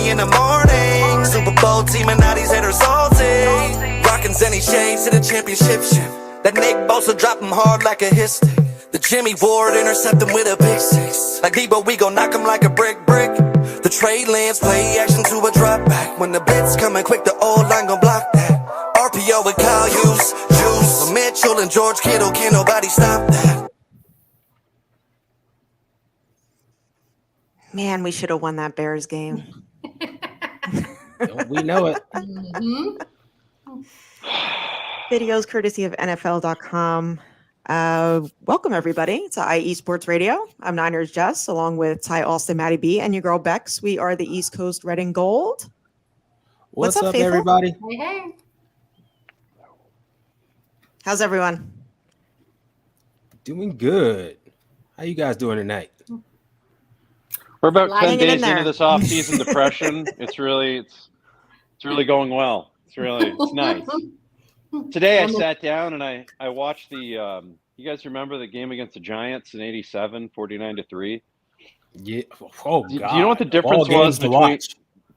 in the morning. Super Bowl team and now these haters salty. Rockin' Zenny shades to the championship ship. That Nick Bosa drop him hard like a hit stick. The Jimmy Ward intercept him with a pick six. Like Debo, we gon' knock him like a brick. The Trey Lance play action to a drop back. When the blitz coming quick, the old line gon' block that. RPO with Kyle Hughes, Juice, Mitchell and George Kittle, can't nobody stop that. Man, we should have won that Bears game. We know it. Videos courtesy of NFL.com. Welcome, everybody, to IE Sports Radio. I'm Niners Jess, along with Ty Austin, Maddie B, and your girl Bex. We are the East Coast Red and Gold. What's up everybody? Hey. How's everyone? Doing good. How you guys doing tonight? We're about Lying 10 it in days there. into this off-season depression. It's really going well. It's nice. Today I sat down and I watched the you guys remember the game against the Giants in 87, 49-3? Yeah. Oh God. Do you know what the difference was between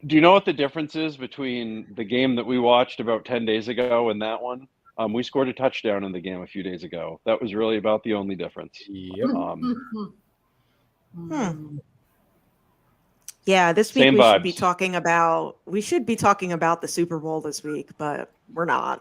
Do you know what the difference is between the game that we watched about 10 days ago and that one? We scored a touchdown in the game a few days ago. That was really about the only difference. Yep. Yeah, this week Same we should vibes. be talking about the Super Bowl this week, but we're not.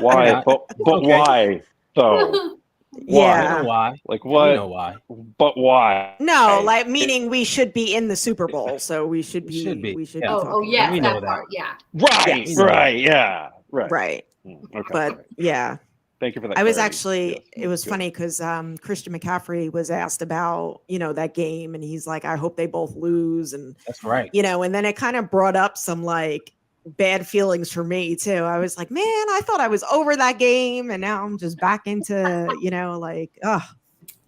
Why? But Okay. why though? Yeah. I know why. Like I what? know why. But why? No, like meaning we should be in the Super Bowl, so we should be. We should be. Yeah. talking yeah, about We that know that. part, yeah. Right. Yes. Right. Yeah. Right. Right. Okay. But yeah, Thank you for that. I was clarity. actually, Yes. it was Good. funny because Christian McCaffrey was asked about, that game, and he's like, I hope they both lose. And, That's right. and then it kind of brought up some like bad feelings for me too. I was like, man, I thought I was over that game. And now I'm just back into, like, oh,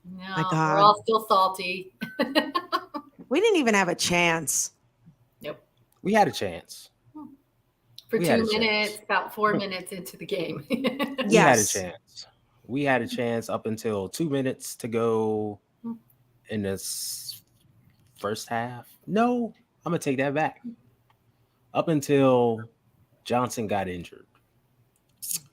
No, My we're God. all still salty. we didn't even have a chance. We had a chance. For We had 2 a chance. minutes, about 4 minutes into the game. We had a Yes. chance. We had a chance up until 2 minutes to go in this first half. No, I'm gonna take that back. Up until Johnson got injured,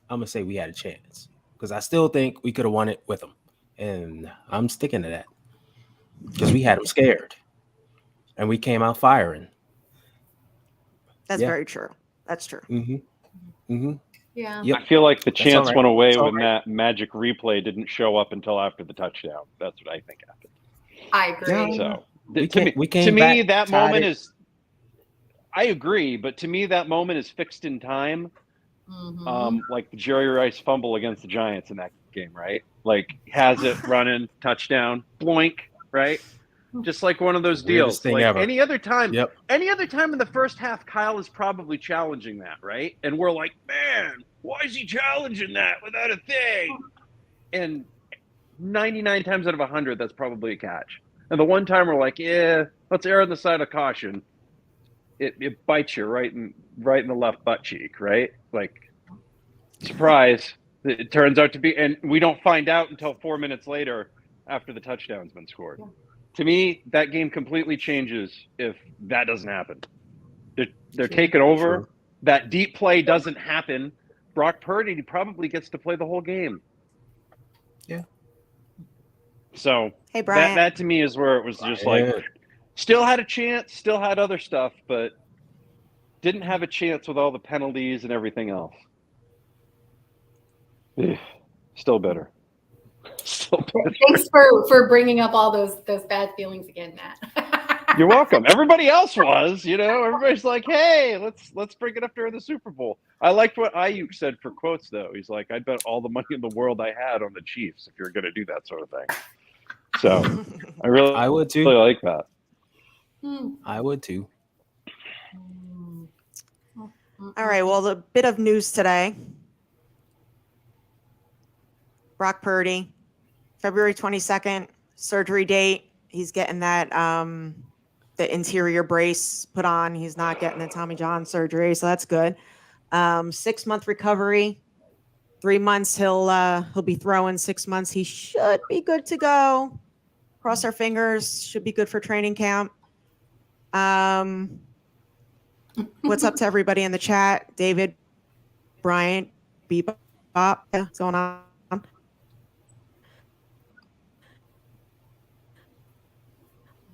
I'm gonna say we had a chance because I still think we could have won it with him, and I'm sticking to that because we had him scared, and we came out firing. That's Yeah. very true. That's true. Yeah. Yep. I feel like the That's chance all right. went away That's all when right. that magic replay didn't show up until after the touchdown. That's what I think happened. I agree. Yeah. So We to me, came back, that tied moment it. is. I agree, but to me, that moment is fixed in time. Mhm. Like the Jerry Rice fumble against the Giants in that game, right? Like has it running touchdown, bloink, right? Just like one of those Weirdest deals. thing Like ever. any other time, Yep. any other time in the first half, Kyle is probably challenging that, right? And we're like, man, why is he challenging that without a thing? And 99 times out of 100, that's probably a catch. And the one time we're like, yeah, let's err on the side of caution. It bites you right in the left butt cheek, right? Like, surprise. It turns out to be, and we don't find out until 4 minutes later after the touchdown's been scored. Yeah. To me, that game completely changes if that doesn't happen. They're taking over. True. That deep play doesn't happen. Brock Purdy probably gets to play the whole game. Yeah. So Hey, Brian. that to me is where it was just like, Yeah. still had a chance, still had other stuff, but didn't have a chance with all the penalties and everything else. Ugh, still better. Still better. Thanks for bringing up all those bad feelings again, Matt. You're welcome. Everybody else was, everybody's like, hey, let's bring it up during the Super Bowl. I liked what Ayuk said for quotes, though. He's like, I'd bet all the money in the world I had on the Chiefs if you're going to do that sort of thing. So I would too. really like that. I would too. All right. Well, the bit of news today. Brock Purdy, February 22nd, surgery date. He's getting that the interior brace put on. He's not getting the Tommy John surgery, so that's good. 6-month recovery. 3 months he'll be throwing. 6 months he should be good to go. Cross our fingers. Should be good for training camp. What's up to everybody in the chat? David, Bryant, Bebop, what's going on?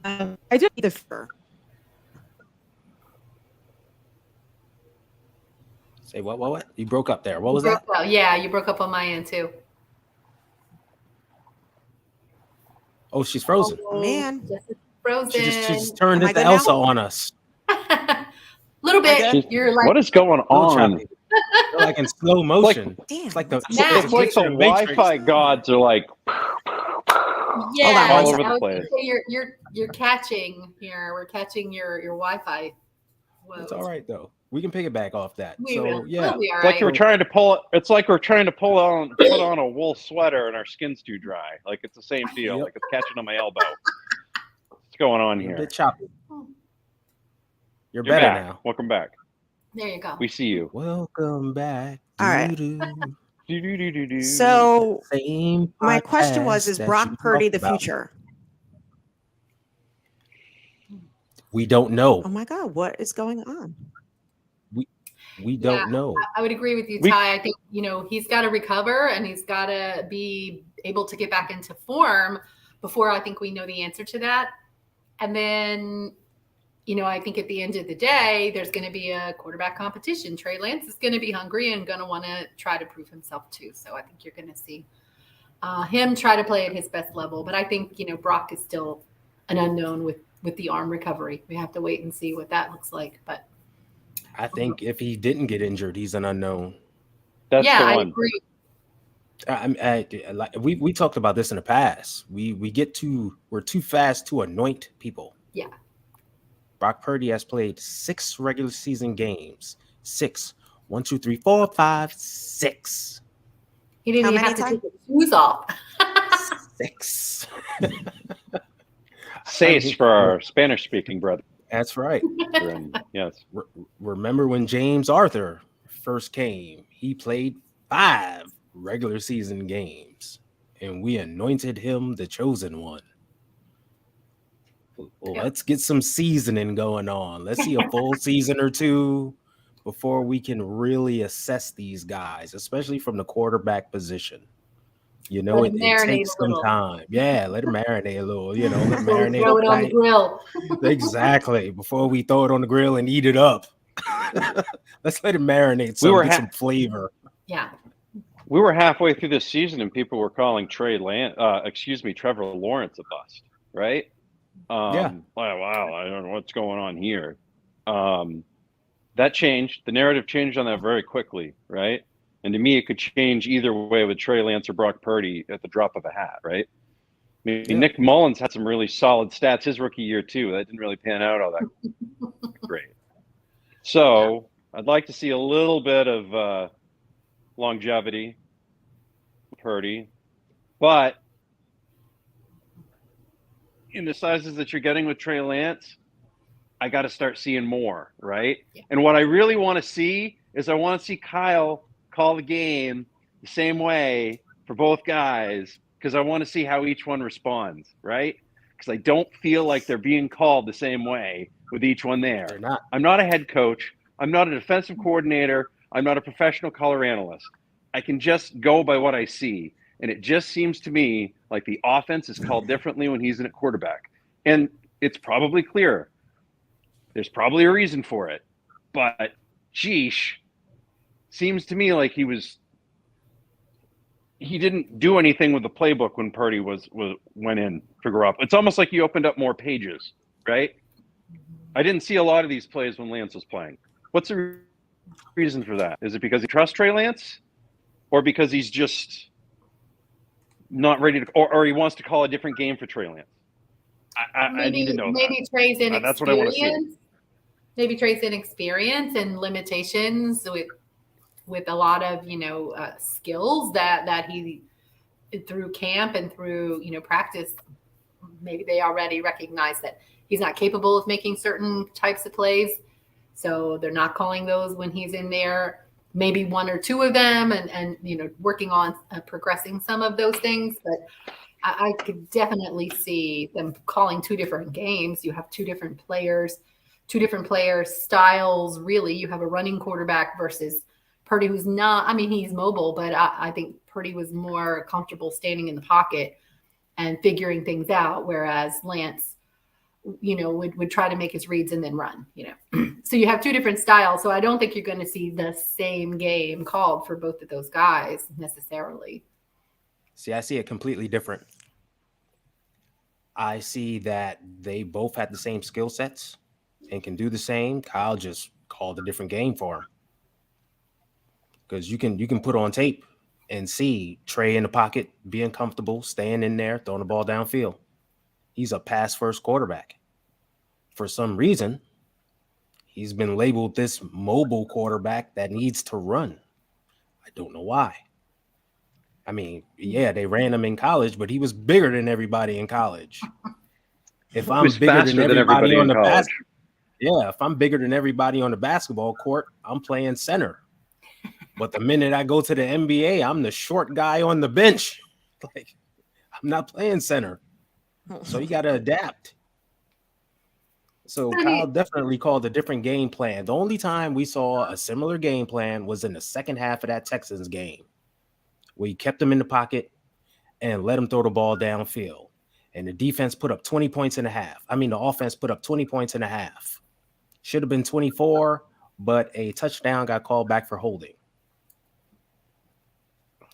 I do need the fur. Say what? You broke up there. What was You that? broke up. Yeah, you broke up on my end too. Oh, she's frozen. Oh, man. Jessica's frozen. She just turned Am I into good now? Elsa on us. Little Am I bit. good? You're like, What is going Little on? choppy. You're like in slow motion. Damn. It's like the Matt. It's like the glitch in Matrix. Wi-Fi gods are like yeah, all one over I the was place. gonna say you're catching here. We're catching your Wi-Fi. Whoa. It's all right though. We can pick it back off that. We So will. yeah, We'll be all It's like right. we're trying to pull. It's like we're trying to put on a wool sweater and our skin's too dry. Like it's the same deal. Yep. Like it's catching on my elbow. What's going on you're a here? bit choppy. You're You're better back. now. Welcome back. There you go. We see you. Welcome back. All right. Do-do-do-do-do. So Same my question was, podcast is that Brock you Purdy talked the about. future? We don't know. Oh my God, what is going on? We don't know. I would agree with you, We- Ty. I think, he's got to recover and he's got to be able to get back into form before I think we know the answer to that. And then, I think at the end of the day, there's going to be a quarterback competition. Trey Lance is going to be hungry and going to want to try to prove himself too. So I think you're going to see him try to play at his best level. But I think, Brock is still an unknown with the arm recovery. We have to wait and see what that looks like. But I think if he didn't get injured, he's an unknown. That's yeah, the I one. agree. We talked about this in the past. We're too fast to anoint people. Yeah. Brock Purdy has played 6 regular season games. 6. 1, 2, 3, 4, 5, 6. He didn't How even many have to times? take his shoes off. 6. Sace for our Spanish-speaking brother. That's right. Yes. Remember when James Arthur first came? He played 5 regular season games, and we anointed him the chosen one. Well, let's get some seasoning going on. Let's see a full season or two before we can really assess these guys, especially from the quarterback position. It takes some time. Yeah, let it marinate a little. Let it marinate. Throw it on the grill. Exactly. Before we throw it on the grill and eat it up. Let's let it marinate get some flavor. Yeah. We were halfway through this season and people were calling Trevor Lawrence a bust, right? Yeah. Wow, I don't know what's going on here. That changed. The narrative changed on that very quickly, right? And to me, it could change either way with Trey Lance or Brock Purdy at the drop of a hat, right? I mean, Nick Mullins had some really solid stats his rookie year too. That didn't really pan out all that great. So I'd like to see a little bit of longevity, Purdy, but in the sizes that you're getting with Trey Lance, I got to start seeing more, right? Yeah. And what I really want to see is I want to see Kyle call the game the same way for both guys because I want to see how each one responds, right? Because I don't feel like they're being called the same way with each one there. They're not. I'm not a head coach. I'm not a defensive coordinator. I'm not a professional color analyst. I can just go by what I see. And it just seems to me like the offense is called differently when he's in at quarterback. And it's probably clear. There's probably a reason for it. But, sheesh, seems to me like he didn't do anything with the playbook when Purdy went in to grow up. It's almost like he opened up more pages, right? I didn't see a lot of these plays when Lance was playing. What's the reason for that? Is it because he trusts Trey Lance? Or because he's just not ready to, or he wants to call a different game for Trey Lance? I need to know maybe Trey's inexperience. That's what I want to see. Maybe Trey's inexperience and limitations with a lot of skills that he through camp and through practice. Maybe they already recognize that he's not capable of making certain types of plays, so they're not calling those when he's in there. Maybe 1 or 2 of them, and working on progressing some of those things. But I could definitely see them calling 2 different games. You have 2 different players, two different player styles. Really, you have a running quarterback versus Purdy, who's not. I mean, he's mobile, but I think Purdy was more comfortable standing in the pocket and figuring things out, whereas Lance, would try to make his reads and then run. So you have two different styles. So I don't think you're going to see the same game called for both of those guys necessarily. See, I see it completely different. I see that they both had the same skill sets and can do the same. Kyle just called a different game for him. Because you can put on tape and see Trey in the pocket, being comfortable, staying in there, throwing the ball downfield. He's a pass-first quarterback. For some reason, he's been labeled this mobile quarterback that needs to run. I don't know why. I mean, yeah, they ran him in college, but he was bigger than everybody in college. If I'm bigger than everybody on the if I'm bigger than everybody on the basketball court, I'm playing center. But the minute I go to the NBA, I'm the short guy on the bench. Like, I'm not playing center. So you got to adapt. So Kyle definitely called a different game plan. The only time we saw a similar game plan was in the second half of that Texans game, where he kept him in the pocket and let him throw the ball downfield. And the defense put up 20 points and a half. I mean, the offense put up 20 points and a half. Should have been 24, but a touchdown got called back for holding.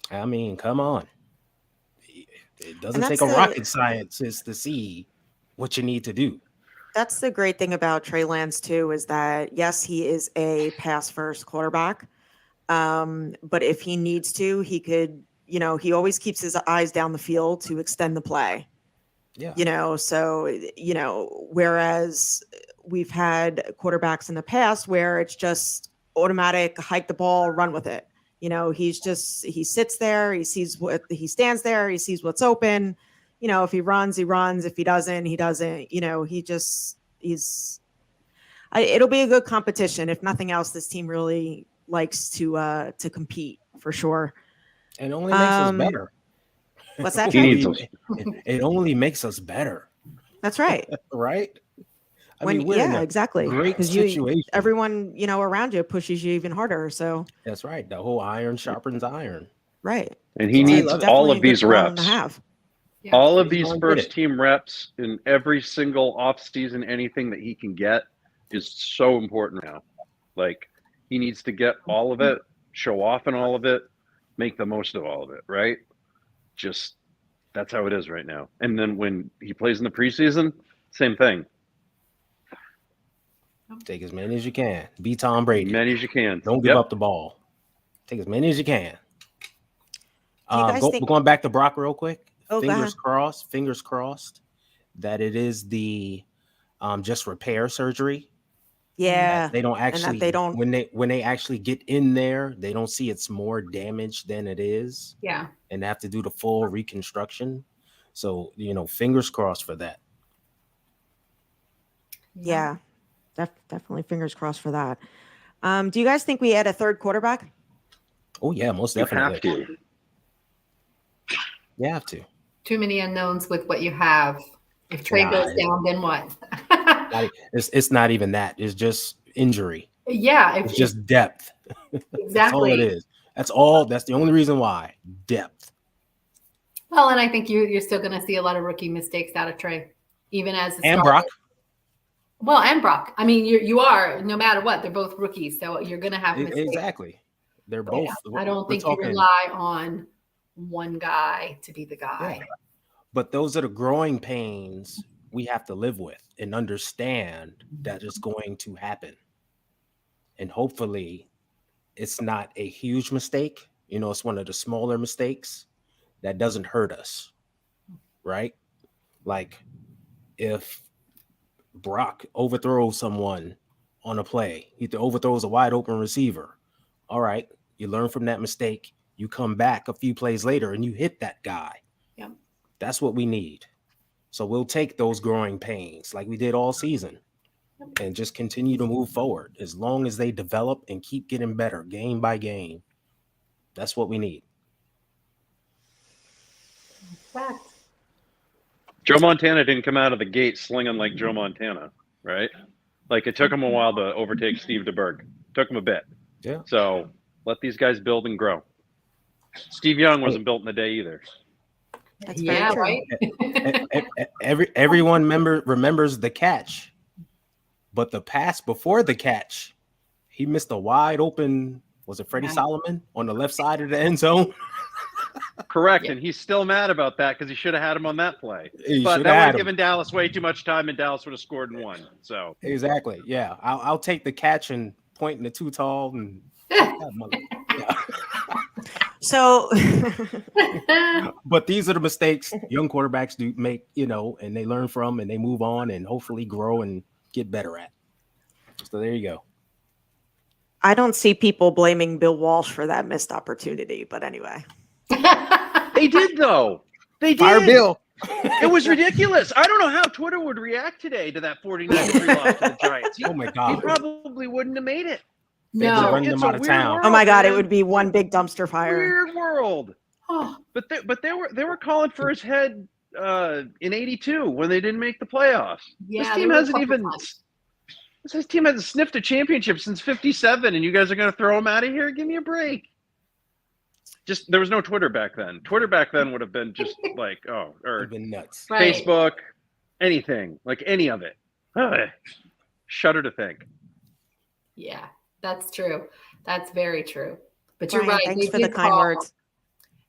I mean, come on. It doesn't take a rocket scientist to see what you need to do. That's the great thing about Trey Lance, too, is that, yes, he is a pass-first quarterback. But if he needs to, he could, he always keeps his eyes down the field to extend the play. Yeah. So, whereas we've had quarterbacks in the past where it's just automatic, hike the ball, run with it. He sits there, he stands there, he sees what's open. If he runs, he runs. If he doesn't, he doesn't. It'll be a good competition. If nothing else, this team really likes to compete for sure. And only makes us better. What's that? It only makes us better. That's right. Right? Exactly. Great situation. Everyone, around you pushes you even harder. So that's right. The whole iron sharpens iron. Right. And he needs all of these reps. Yeah. All of these first team reps in every single offseason, anything that he can get is so important now. Like, he needs to get all of it, show off in all of it, make the most of all of it, right? Just, that's how it is right now. And then when he plays in the preseason, same thing. Take as many as you can. Be Tom Brady. As many as you can. Don't give up the ball. Take as many as you can. Going back to Brock real quick. Fingers crossed that it is the just repair surgery. Yeah. They don't actually when they actually get in there, they don't see it's more damage than it is. Yeah. And they have to do the full reconstruction. So, fingers crossed for that. Yeah. Definitely fingers crossed for that. Do you guys think we add a third quarterback? Oh yeah, most definitely. You have to. Too many unknowns with what you have. If Trey goes down, then what? It's not even that. It's just injury. Yeah. It's just depth. Exactly. That's all it is. That's all. That's the only reason why. Depth. Well, and I think you're still going to see a lot of rookie mistakes out of Trey, even as a and Brock. Well, and Brock. I mean, you are, no matter what, they're both rookies, so you're going to have mistakes. Exactly. They're both. Yeah, I don't think you rely on one guy to be the guy. Yeah. But those are the growing pains we have to live with and understand that it's going to happen. And hopefully it's not a huge mistake. It's one of the smaller mistakes that doesn't hurt us, right? Like if Brock overthrows someone on a play, he overthrows a wide open receiver. All right, you learn from that mistake. You come back a few plays later and you hit that guy. Yeah. That's what we need. So we'll take those growing pains like we did all season and just continue to move forward as long as they develop and keep getting better game by game. That's what we need. Fact. Joe Montana didn't come out of the gate slinging like Joe Montana, right? Like it took him a while to overtake Steve DeBerg. Took him a bit. Yeah. So let these guys build and grow. Steve Young wasn't built in a day either. That's very Yeah, true. right. Everyone remembers the catch, but the pass before the catch, he missed a wide open. Was it Freddie Right. Solomon on the left side of the end zone? Correct, Yeah. and he's still mad about that because he should have had him on that play. He But should that would have have him. given Dallas way too much time, and Dallas would have scored and won. So Exactly. Yeah, I'll take the catch and pointing the too tall and yeah. So But these are the mistakes young quarterbacks do make, and they learn from and they move on and hopefully grow and get better at. So there you go. I don't see people blaming Bill Walsh for that missed opportunity, but anyway. they did, though. They did. Fire Bill. It was ridiculous. I don't know how Twitter would react today to that 49-3 loss to the Giants. Oh my He God. probably wouldn't have made it. They'd be No. running them out of town. Oh my God, it man. would be one big dumpster fire. Weird world. Oh, But they were calling for his head in '82 when they didn't make the playoffs. yeah. This there team were a hasn't couple even. times. This team hasn't sniffed a championship since '57, and you guys are going to throw him out of here? Give me a break. Just there was no Twitter back then. Twitter back then would have been just like or They've been nuts. Right. Facebook, anything like any of it. Ugh. Shudder to think. Yeah, that's true. That's very true. But you're Brian, right. thanks they for the did kind call- words.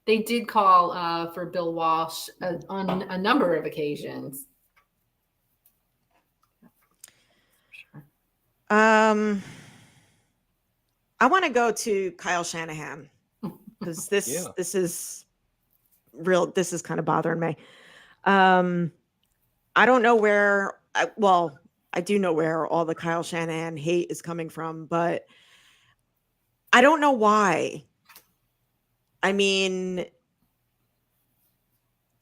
They did call for Bill Walsh on a number of occasions. I want to go to Kyle Shanahan because this is real. This is kind of bothering me. I don't know where. I do know where all the Kyle Shanahan hate is coming from, but I don't know why. I mean,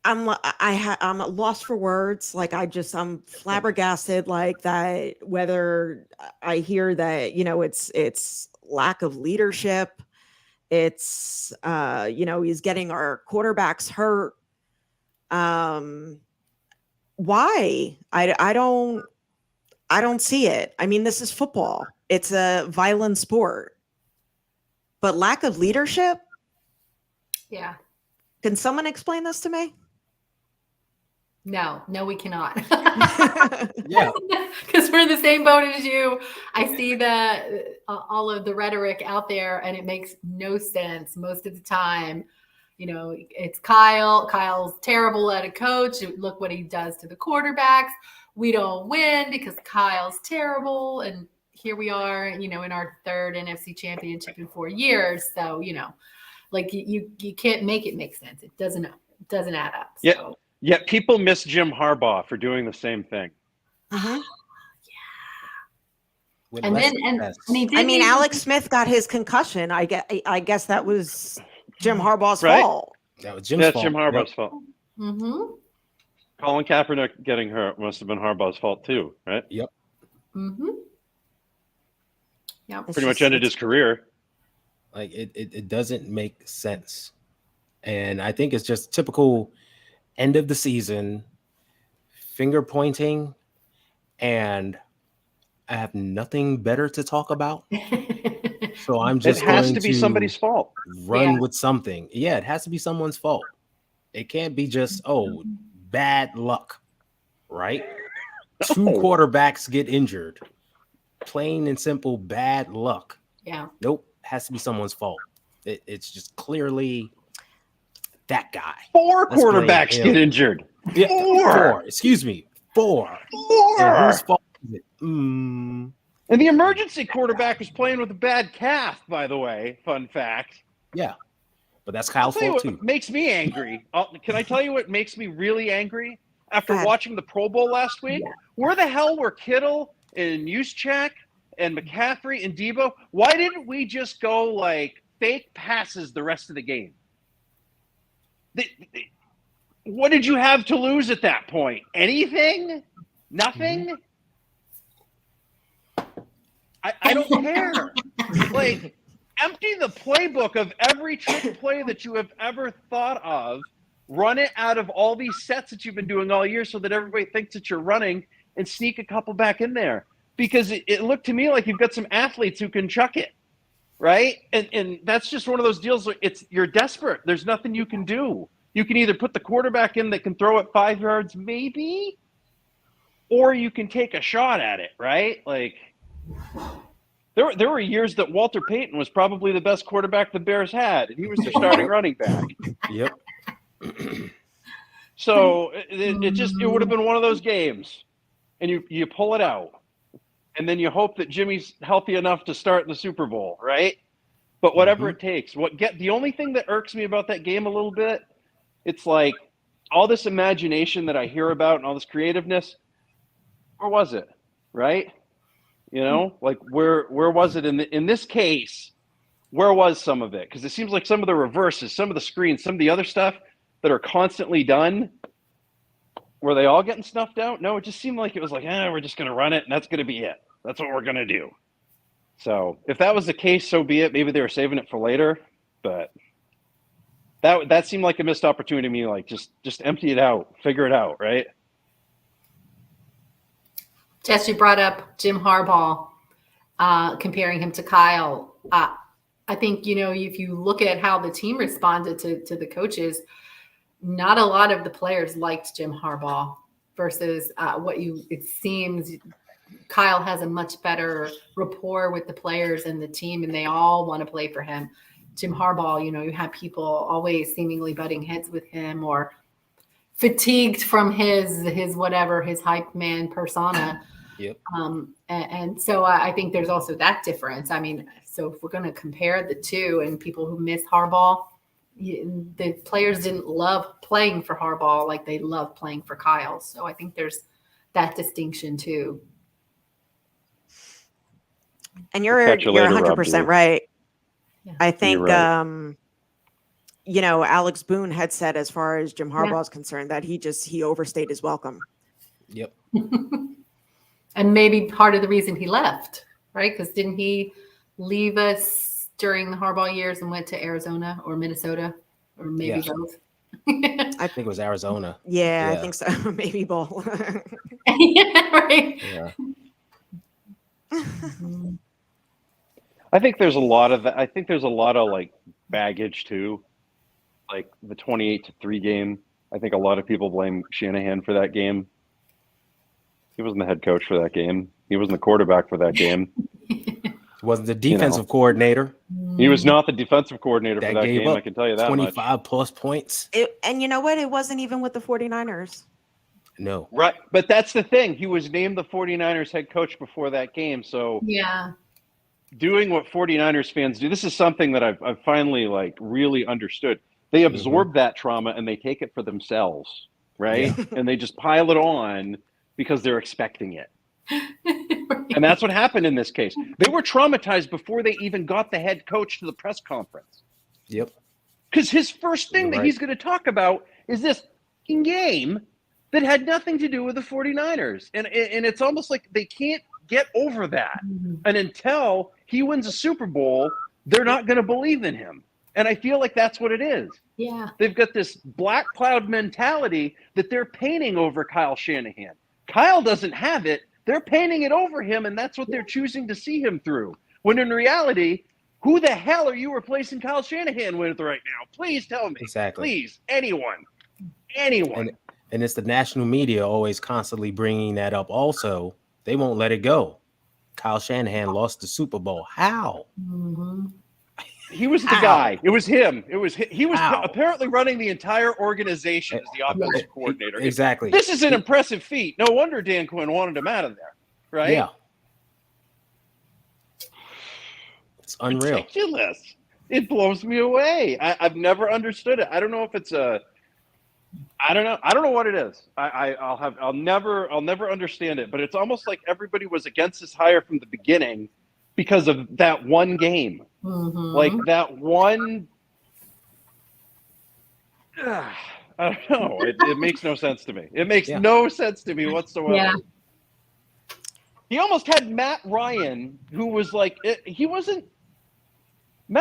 I'm lost for words. Like I'm flabbergasted. Like that. Whether I hear that it's lack of leadership. It's he's getting our quarterbacks hurt. Why? I don't see it. I mean, this is football. It's a violent sport. But lack of leadership? Yeah. Can someone explain this to me? No, we cannot. Yeah. Because we're in the same boat as you. I see all of the rhetoric out there, and it makes no sense most of the time. It's Kyle. Kyle's terrible at a coach. Look what he does to the quarterbacks. We don't win because Kyle's terrible. And here we are, in our third NFC championship in 4 years. So, like you can't make it make sense. It doesn't add up. Yeah. So. Yet people miss Jim Harbaugh for doing the same thing. Uh-huh. With And less then success. he did. I mean, Alex Smith got his concussion. I guess that was Jim Harbaugh's Right. fault. That was Jim's That's fault. Jim Harbaugh's Yep. fault. Mm-hmm. Colin Kaepernick getting hurt must have been Harbaugh's fault too, right? Mm-hmm. Yep. It's Pretty much just- ended his career. Like it doesn't make sense. And I think it's just typical end of the season finger pointing, and I have nothing better to talk about. So I'm just It has going to be somebody's fault. run Yeah. with something. Yeah, it has to be someone's fault. It can't be just bad luck, right? Two No. quarterbacks get injured. Plain and simple bad luck. Yeah. Nope, has to be someone's fault. It's just clearly that guy. Four Let's blame quarterbacks him. get injured. Yeah, Four. Excuse me, four. And Four. whose fault is it? And the emergency quarterback was playing with a bad calf, by the way. Fun fact. Yeah, but that's I'll Kyle's tell you fault what too. makes me angry. Can I tell you what makes me really angry? After Go ahead. watching the Pro Bowl last week, Yeah. where the hell were Kittle and Juszczyk and McCaffrey and Debo? Why didn't we just go like fake passes the rest of the game? What did you have to lose at that point? Anything? Nothing? I don't care. Like, empty the playbook of every trick play that you have ever thought of. Run it out of all these sets that you've been doing all year so that everybody thinks that you're running, and sneak a couple back in there. because it looked to me like you've got some athletes who can chuck it, right? And that's just one of those deals where you're desperate. There's nothing you can do. You can either put the quarterback in that can throw it 5 yards, maybe, or you can take a shot at it, right? Like, there were years that Walter Payton was probably the best quarterback the Bears had, and he was their starting running back. Yep. So it would have been one of those games, and you pull it out, and then you hope that Jimmy's healthy enough to start in the Super Bowl, right? But whatever it takes. The only thing that irks me about that game a little bit, it's like all this imagination that I hear about and all this creativeness. Where was it, right? You know, like where was it in this case? Where was some of it? Because it seems like some of the reverses, some of the screens, some of the other stuff that are constantly done, were they all getting snuffed out? No, it just seemed like it was like, we're just going to run it, and that's going to be it. That's what we're going to do. So if that was the case, so be it. Maybe they were saving it for later, but that seemed like a missed opportunity to me. Like just empty it out, figure it out, right? Jess, you brought up Jim Harbaugh, comparing him to Kyle. I think, if you look at how the team responded to the coaches, not a lot of the players liked Jim Harbaugh versus it seems Kyle has a much better rapport with the players and the team, and they all want to play for him. Jim Harbaugh, you have people always seemingly butting heads with him or fatigued from his hype man persona. Yep. And so I think there's also that difference. I mean, so if we're going to compare the two and people who miss Harbaugh, the players didn't love playing for Harbaugh like they love playing for Kyle. So I think there's that distinction too. And you're Catch you later, 100% Rob. right. Yeah. I think, You're right. Alex Boone had said, as far as Jim Harbaugh is concerned, that he overstayed his welcome. Yep. And maybe part of the reason he left, right? Because didn't he leave us during the Harbaugh years and went to Arizona or Minnesota or maybe both? I think it was Arizona. Yeah, I think so. Maybe both. Yeah, right. Yeah. I think there's a lot of like baggage too, like the 28-3 game. I think a lot of people blame Shanahan for that game. He wasn't the head coach for that game. He wasn't the quarterback for that game. He wasn't the defensive coordinator. He was not the defensive coordinator for that gave game. up I can tell you that 25 plus points. And you know what? It wasn't even with the 49ers. No. Right. But that's the thing. He was named the 49ers head coach before that game. So Yeah. doing what 49ers fans do, this is something that I've finally like really understood. They absorb that trauma and they take it for themselves, right? Yeah. And they just pile it on because they're expecting it. And that's what happened in this case. They were traumatized before they even got the head coach to the press conference. Yep. Because his first thing You're that right. he's going to talk about is this game that had nothing to do with the 49ers. And it's almost like they can't get over that. And until he wins a Super Bowl, they're not going to believe in him. And I feel like that's what it is. Yeah. They've got this black cloud mentality that they're painting over Kyle Shanahan. Kyle doesn't have it. They're painting it over him, and that's what they're choosing to see him through. When in reality, who the hell are you replacing Kyle Shanahan with right now? Please tell me. Exactly. Please, anyone. Anyone. And it's the national media always constantly bringing that up also. They won't let it go. Kyle Shanahan lost the Super Bowl. How? Mm-hmm. He was the guy. It was him. He was How? apparently running the entire organization as the offensive coordinator. Exactly. This is an impressive feat. No wonder Dan Quinn wanted him out of there, right? Yeah. It's unreal. Ridiculous. It blows me away. I've never understood it. I don't know if it's I don't know what it is. I'll never understand it. But it's almost like everybody was against this hire from the beginning because of that one game. Mm-hmm. Like that one. I don't know. It makes no sense to me. It makes no sense to me whatsoever. Yeah. He almost had Matt Ryan, who was like, Matt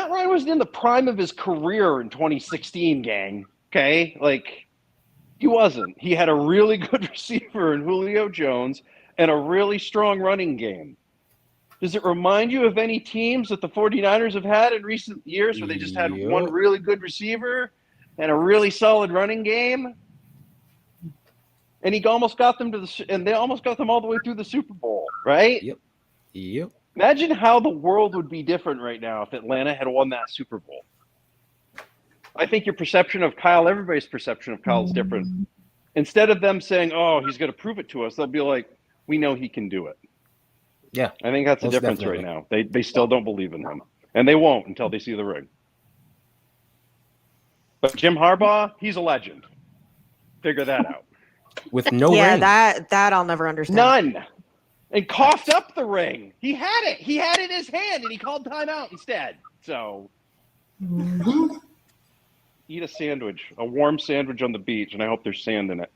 Ryan wasn't in the prime of his career in 2016, gang. Okay? Like, he wasn't. He had a really good receiver in Julio Jones, and a really strong running game. Does it remind you of any teams that the 49ers have had in recent years where they just had one really good receiver and a really solid running game? And he almost got them and they almost got them all the way through the Super Bowl, right? Yep. Imagine how the world would be different right now if Atlanta had won that Super Bowl. I think your perception of Kyle, everybody's perception of Kyle is different. Instead of them saying, oh, he's going to prove it to us, they'll be like, we know he can do it. Yeah. I think that's the difference right now. They still don't believe in him. And they won't until they see the ring. But Jim Harbaugh, he's a legend. Figure that out. With no Yeah, ring. that I'll never understand. None. And coughed up the ring. He had it. He had it in his hand, and he called timeout instead. So, eat a sandwich, a warm sandwich on the beach, and I hope there's sand in it.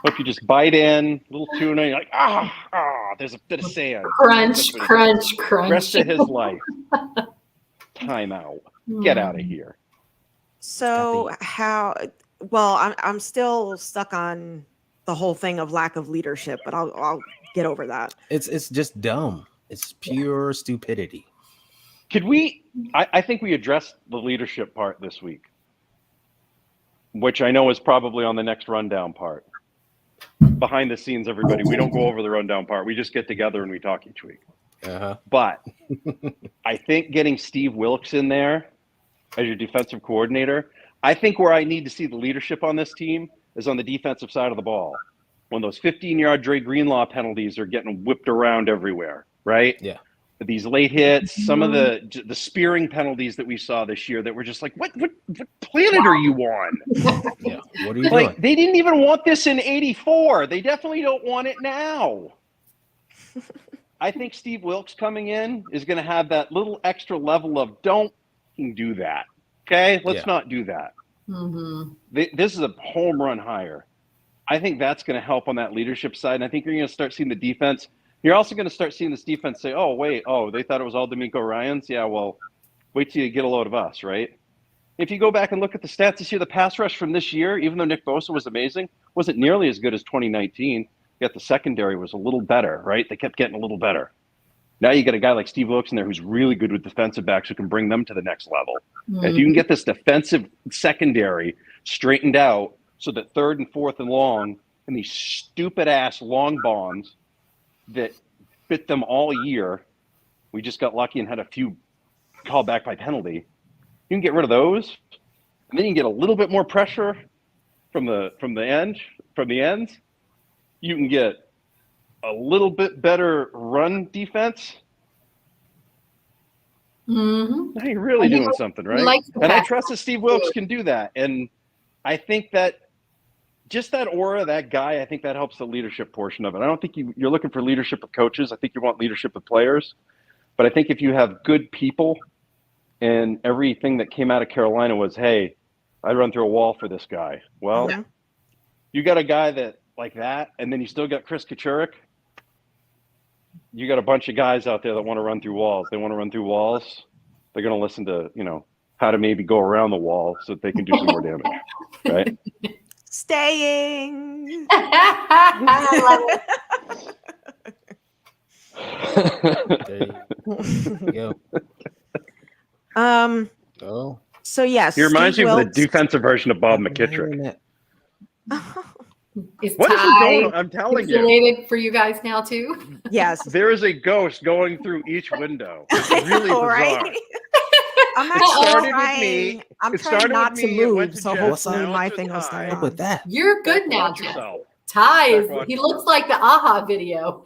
Hope you just bite in, a little tuna, you're like, there's a bit of sand. Crunch, crunch, crunch. Rest of his life. Timeout. Get out of here. So I'm still stuck on the whole thing of lack of leadership, but I'll get over that. It's just dumb. It's pure stupidity. Could we? I think we addressed the leadership part this week, which I know is probably on the next rundown part. Behind the scenes, everybody, we don't go over the rundown part. We just get together and we talk each week. But I think getting Steve Wilks in there as your defensive coordinator, I think where I need to see the leadership on this team is on the defensive side of the ball. When those 15-yard Dre Greenlaw penalties are getting whipped around everywhere, right? Yeah. These late hits, some of the spearing penalties that we saw this year that were just like, what planet are you on? Yeah. What are you doing? They didn't even want this in '84. They definitely don't want it now. I think Steve Wilks coming in is going to have that little extra level of don't do that. Okay, let's not do that. This is a home run hire. I think that's going to help on that leadership side. And I think you're going to start seeing the defense. You're also going to start seeing this defense say, oh, wait, they thought it was all D'Amico Ryans? Yeah, well, wait till you get a load of us, right? If you go back and look at the stats this year, the pass rush from this year, even though Nick Bosa was amazing, wasn't nearly as good as 2019. Yet the secondary was a little better, right? They kept getting a little better. Now you got a guy like Steve Wilks in there who's really good with defensive backs who can bring them to the next level. If you can get this defensive secondary straightened out so that 3rd and 4th and long and these stupid-ass long bombs that bit them all year, we just got lucky and had a few called back by penalty. You can get rid of those, and then you can get a little bit more pressure from the ends. You can get a little bit better run defense. Now you're really doing something, right? And I trust that Steve Wilks can do that. And I think that just that aura, that guy, I think that helps the leadership portion of it. I don't think you're looking for leadership with coaches. I think you want leadership with players. But I think if you have good people, and everything that came out of Carolina was, hey, I'd run through a wall for this guy. Well, you got a guy that like that, and then you still got Chris Kachurik. You got a bunch of guys out there that want to run through walls. They want to run through walls. They're going to listen to, how to maybe go around the wall so that they can do some more damage, right? Staying. I There you go. So yes, He reminds me of the defensive version of Bob McKittrick. Is What is Ty going on? I'm telling you. insulated for you guys now too? Yes. There is a ghost going through each window. It's really bizarre. Right? I'm It started actually with me. trying. I'm It trying started not with to me. It went move, to so Jeff. hopefully Now my it's thing with will Ty. stay Up on. with that. You're good now, Watch Jeff. yourself. Ty is, Watch he yourself. looks like the AHA video.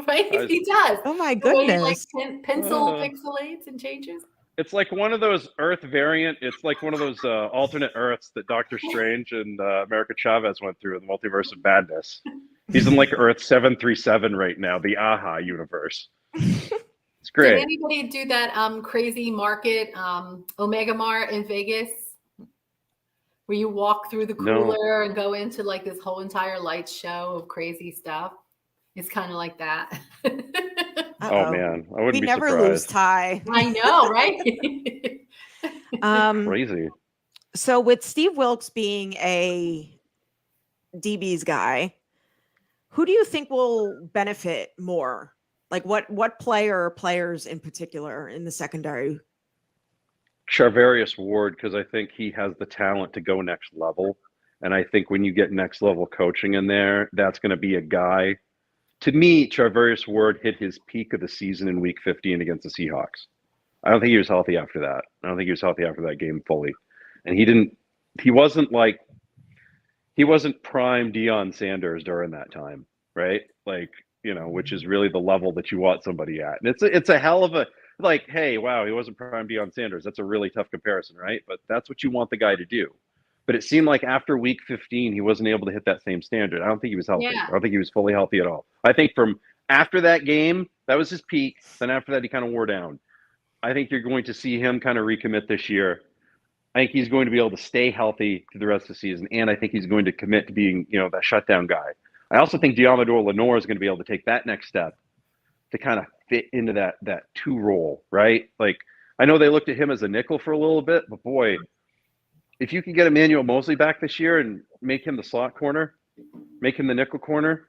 Right? He does. Oh my The way he, goodness. pencil pixelates and changes. It's like one of those Earth variant. It's like one of those alternate Earths that Doctor Strange and America Chavez went through in the Multiverse of Madness. He's in like Earth 737 right now, the AHA universe. It's great. Did anybody do that crazy market, Omega Mart in Vegas, where you walk through the cooler and go into like this whole entire light show of crazy stuff? It's kind of like that. Oh man, I wouldn't We be never surprised. lose Ty. I know, right? Crazy. So with Steve Wilks being a DB's guy, who do you think will benefit more? Like what player or players in particular in the secondary? Charvarius Ward, because I think he has the talent to go next level. And I think when you get next level coaching in there, that's going to be a guy. To me, Charvarius Ward hit his peak of the season in week 15 against the Seahawks. I don't think he was healthy after that. I don't think he was healthy after that game fully. And he wasn't prime Deion Sanders during that time, right? Like, which is really the level that you want somebody at. And it's a hell of a, like, hey, wow, he wasn't prime Deion Sanders. That's a really tough comparison, right? But that's what you want the guy to do. But it seemed like after week 15, he wasn't able to hit that same standard. I don't think he was healthy. Yeah. I don't think he was fully healthy at all. I think from after that game, that was his peak. Then after that, he kind of wore down. I think you're going to see him kind of recommit this year. I think he's going to be able to stay healthy through the rest of the season. And I think he's going to commit to being, that shutdown guy. I also think Diamador Lenore is going to be able to take that next step to kind of fit into that two role, right? Like, I know they looked at him as a nickel for a little bit, but boy, if you can get Emmanuel Mosley back this year and make him the slot corner, make him the nickel corner,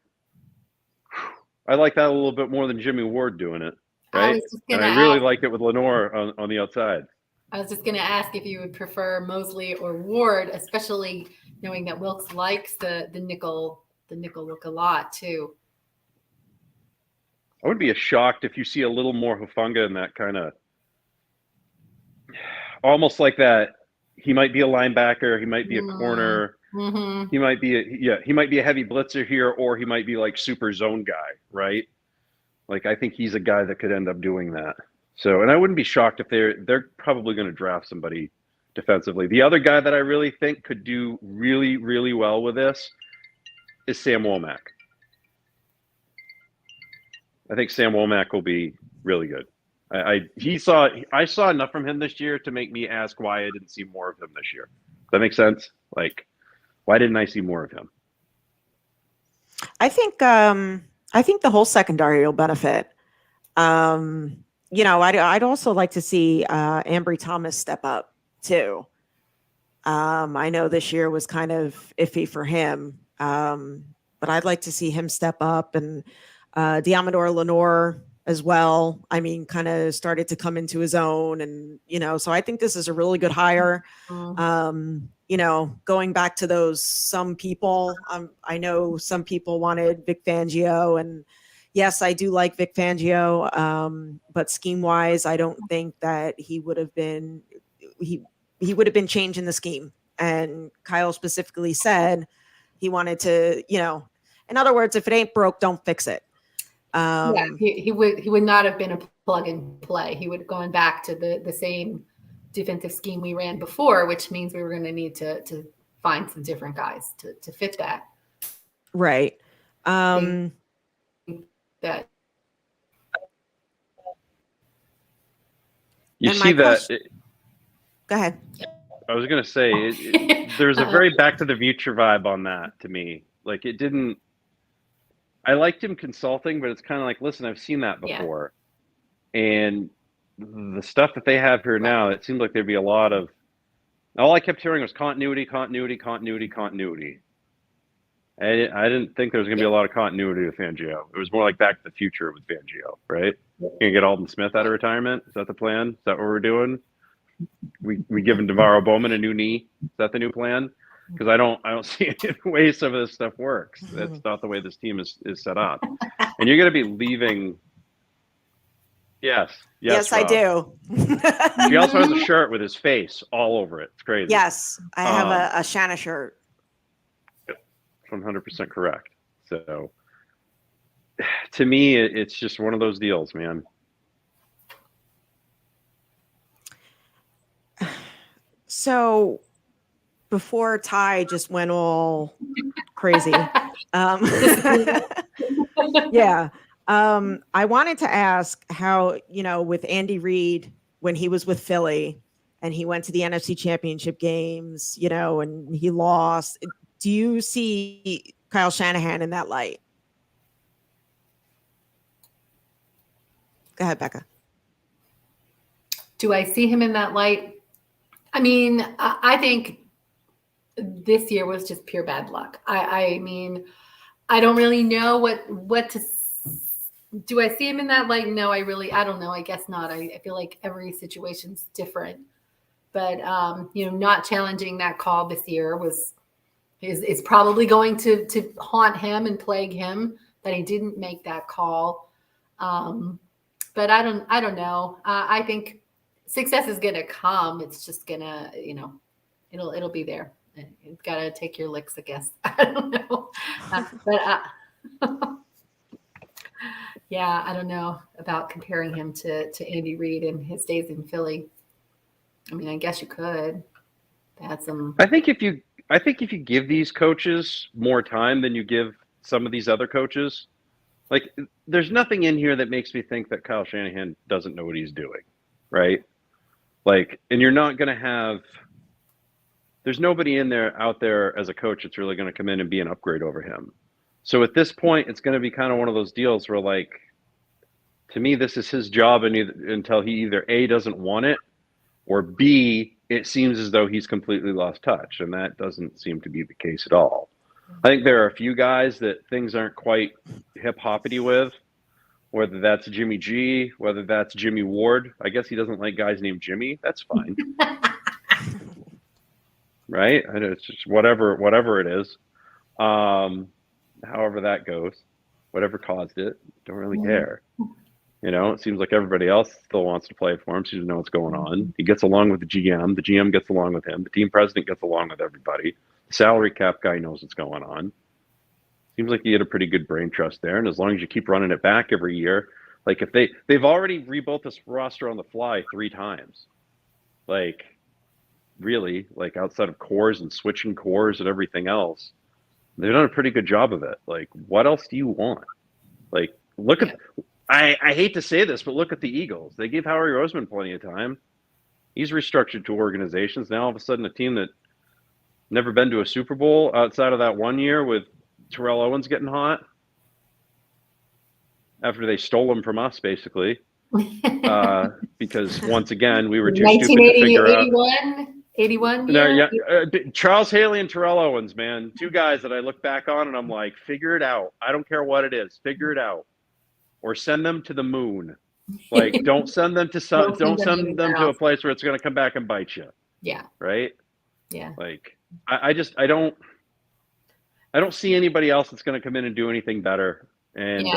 I like that a little bit more than Jimmy Ward doing it, right? And I really liked it with Lenore on the outside. I was just going to ask if you would prefer Mosley or Ward, especially knowing that Wilks likes the nickel look a lot too. I would be shocked if you see a little more Hufanga in that kind of, almost like that. He might be a linebacker. He might be a corner. Mm-hmm. He might be a heavy blitzer here, or he might be like super zone guy, right? Like, I think he's a guy that could end up doing that. So, and I wouldn't be shocked if they're probably going to draft somebody defensively. The other guy that I really think could do really, really well with this is Sam Womack. I think Sam Womack will be really good. I saw enough from him this year to make me ask why I didn't see more of him this year. Does that make sense? Like, why didn't I see more of him? I think the whole secondary will benefit. I'd also like to see Ambry Thomas step up too. I know this year was kind of iffy for him, but I'd like to see him step up, and Diamador Lenore as well. I mean, kind of started to come into his own, and so I think this is a really good hire. Going back to some people, I know some people wanted Vic Fangio, and yes, I do like Vic Fangio, but scheme wise, I don't think that he would have been changing the scheme. And Kyle specifically said he wanted to, in other words, if it ain't broke, don't fix it. He would not have been a plug and play. He would have gone back to the same defensive scheme we ran before, which means we were going to need to find some different guys to fit that. Right. That you and see that. Go ahead. I was going to say there's a very Back to the Future vibe on that to me. Like, it didn't. I liked him consulting, but it's kind of like, listen, I've seen that before, and the stuff that they have here now, it seemed like there'd be a lot of. All I kept hearing was continuity. I didn't think there was going to be a lot of continuity with Fangio. It was more like Back to the Future with Fangio, right? You're going to get Alden Smith out of retirement? Is that the plan? Is that what we're doing? We giving Devarro Bowman a new knee? Is that the new plan? Because I don't see any way some of this stuff works. That's not the way this team is set up. And you're going to be leaving. Yes, I do. She also has a shirt with his face all over it. It's crazy. Yes, I have a Shanna shirt. 100% correct. So to me, it's just one of those deals, man. So before Ty just went all crazy, I wanted to ask how, with Andy Reid, when he was with Philly and he went to the NFC Championship games, and he lost, do you see Kyle Shanahan in that light? Go ahead, Becca. Do I see him in that light? I mean, I think this year was just pure bad luck. I mean, I don't really know what to. Do I see him in that light? No, I don't know. I guess not. I feel like every situation's different. But not challenging that call this year is probably going to haunt him and plague him that he didn't make that call. But I don't know. I think success is going to come. It's just gonna, it'll be there. You've got to take your licks, I guess. I don't know. Yeah, I don't know about comparing him to Andy Reid and his days in Philly. I mean, I guess you could. That's some. I think if you give these coaches more time than you give some of these other coaches, like there's nothing in here that makes me think that Kyle Shanahan doesn't know what he's doing, right? Like, and you're not going to have. There's nobody out there as a coach that's really going to come in and be an upgrade over him. So at this point, it's going to be kind of one of those deals where, like, to me, this is his job until he either A, doesn't want it, or B, it seems as though he's completely lost touch. And that doesn't seem to be the case at all. I think there are a few guys that things aren't quite hip-hoppity with, whether that's Jimmy G, whether that's Jimmy Ward. I guess he doesn't like guys named Jimmy. That's fine. Right? It's just whatever it is. However that goes, whatever caused it, don't really care. It seems like everybody else still wants to play for him, seems to know what's going on. He gets along with the GM gets along with him, the team president gets along with everybody. The salary cap guy knows what's going on. Seems like you get a pretty good brain trust there, and as long as you keep running it back every year, like if they've already rebuilt this roster on the fly 3 times. Like, really, like outside of cores and switching cores and everything else, they've done a pretty good job of it. Like, what else do you want? Like, look at, I hate to say this, but look at the Eagles. They gave Howie Roseman plenty of time. He's restructured 2 organizations. Now all of a sudden a team that never been to a Super Bowl outside of that one year with Terrell Owens getting hot after they stole him from us, basically. Because once again, we were too stupid to figure out. 81 No, yeah, Charles Haley and Terrell Owens, man, 2 guys that I look back on and I'm like, figure it out. I don't care what it is, figure it out, or send them to the moon. Like, don't send them to don't send them to a place where it's going to come back and bite you. Yeah. Right. Yeah. Like, I don't see anybody else that's going to come in and do anything better. And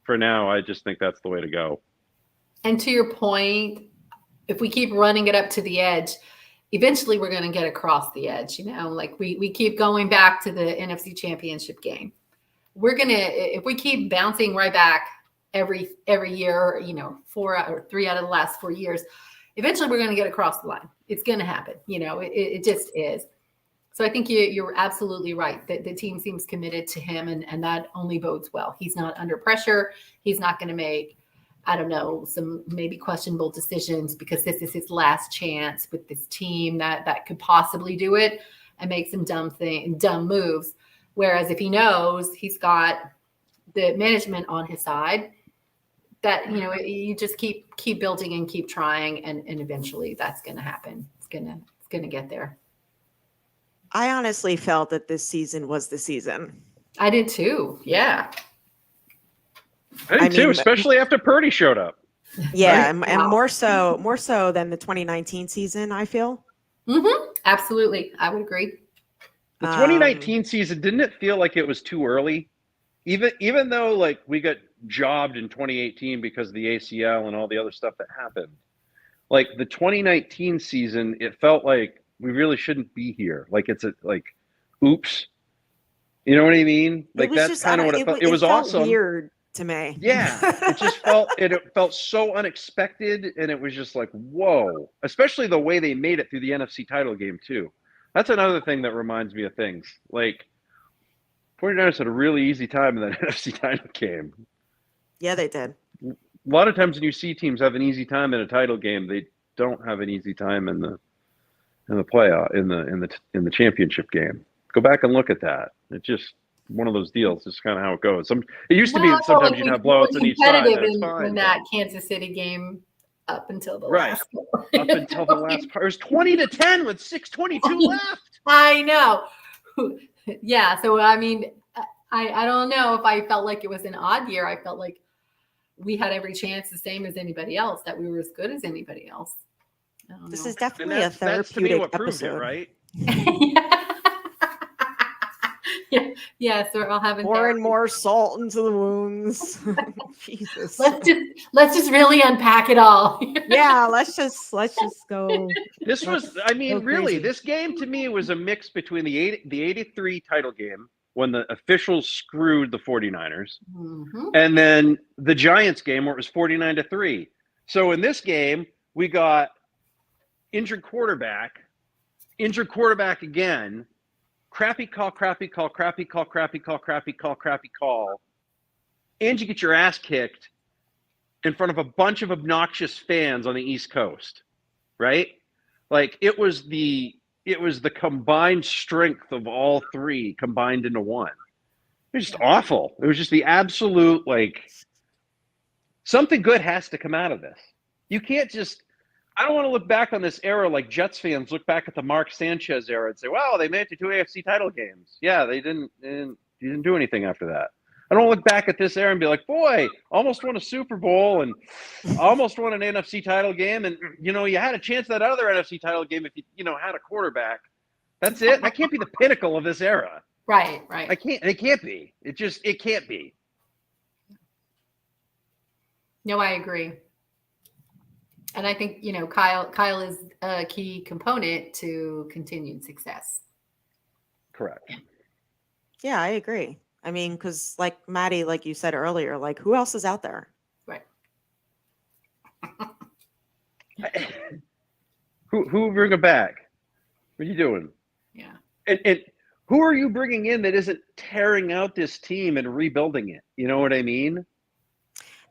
for now, I just think that's the way to go. And to your point, if we keep running it up to the edge, eventually we're going to get across the edge. Like we keep going back to the NFC Championship game. We're going to, if we keep bouncing right back every year, 4 or 3 out of the last 4 years, eventually we're going to get across the line. It's going to happen. It just is. So I think you're absolutely right. The team seems committed to him, and that only bodes well. He's not under pressure. He's not going to make, I don't know, some maybe questionable decisions because this is his last chance with this team that could possibly do it and make some dumb moves. Whereas if he knows he's got the management on his side, that, you just keep building and keep trying, and eventually that's going to happen. It's going to get there. I honestly felt that this season was the season. I did too. Yeah. I did too, especially after Purdy showed up. Yeah, right? and more so than the 2019 season, I feel. Mm-hmm. Absolutely. I would agree. The 2019 season, didn't it feel like it was too early? Even though, like, we got jobbed in 2018 because of the ACL and all the other stuff that happened. Like, the 2019 season, it felt like we really shouldn't be here. Like, oops. You know what I mean? Like, that's kind of what it felt. It was awesome. Weird to me. Yeah. It just felt so unexpected, and it was just like, whoa. Especially the way they made it through the NFC title game, too. That's another thing that reminds me of things. Like, 49ers had a really easy time in that NFC title game. Yeah, they did. A lot of times when you see teams have an easy time in a title game, they don't have an easy time in the playoff, in the championship game. Go back and look at that. It's just one of those deals. It's kind of how it goes. It used to be that sometimes you'd have blowouts on each side. In that Kansas City game up until the Right. last. Up until the last part. It was 20-10 with 6:22 left. I know. Yeah. So, I mean, I don't know if I felt like it was an odd year. I felt like we had every chance the same as anybody else, that we were as good as anybody else. I don't This know. is And definitely a that's to me therapeutic what proved episode. it, right? Yeah. Yes, we're all having More and therapy. more salt into the wounds. Jesus. Let's just really unpack it all. Yeah, let's just go. This was, I mean, Go really, crazy. this game to me was a mix between the 83 title game when the officials screwed the 49ers Mhm. and then the Giants game where it was 49-3. So in this game, we got injured quarterback again, crappy call, and you get your ass kicked in front of a bunch of obnoxious fans on the East Coast, right? Like it was the combined strength of all three combined into one. It was just awful. It was just the absolute, like, something good has to come out of this. You can't just, I don't want to look back on this era like Jets fans look back at the Mark Sanchez era and say, wow, they made it to 2 AFC title games. Yeah, they didn't do anything after that. I don't look back at this era and be like, boy, almost won a Super Bowl and almost won an NFC title game. And, you know, you had a chance at that other NFC title game if you had a quarterback. That's it. That can't be the pinnacle of this era. Right. It can't be. It can't be. No, I agree. And I think, Kyle is a key component to continued success. Correct. Yeah, I agree. I mean, because like Maddie, like you said earlier, like who else is out there? Right. Who bring it back? What are you doing? Yeah. And who are you bringing in that isn't tearing out this team and rebuilding it? You know what I mean?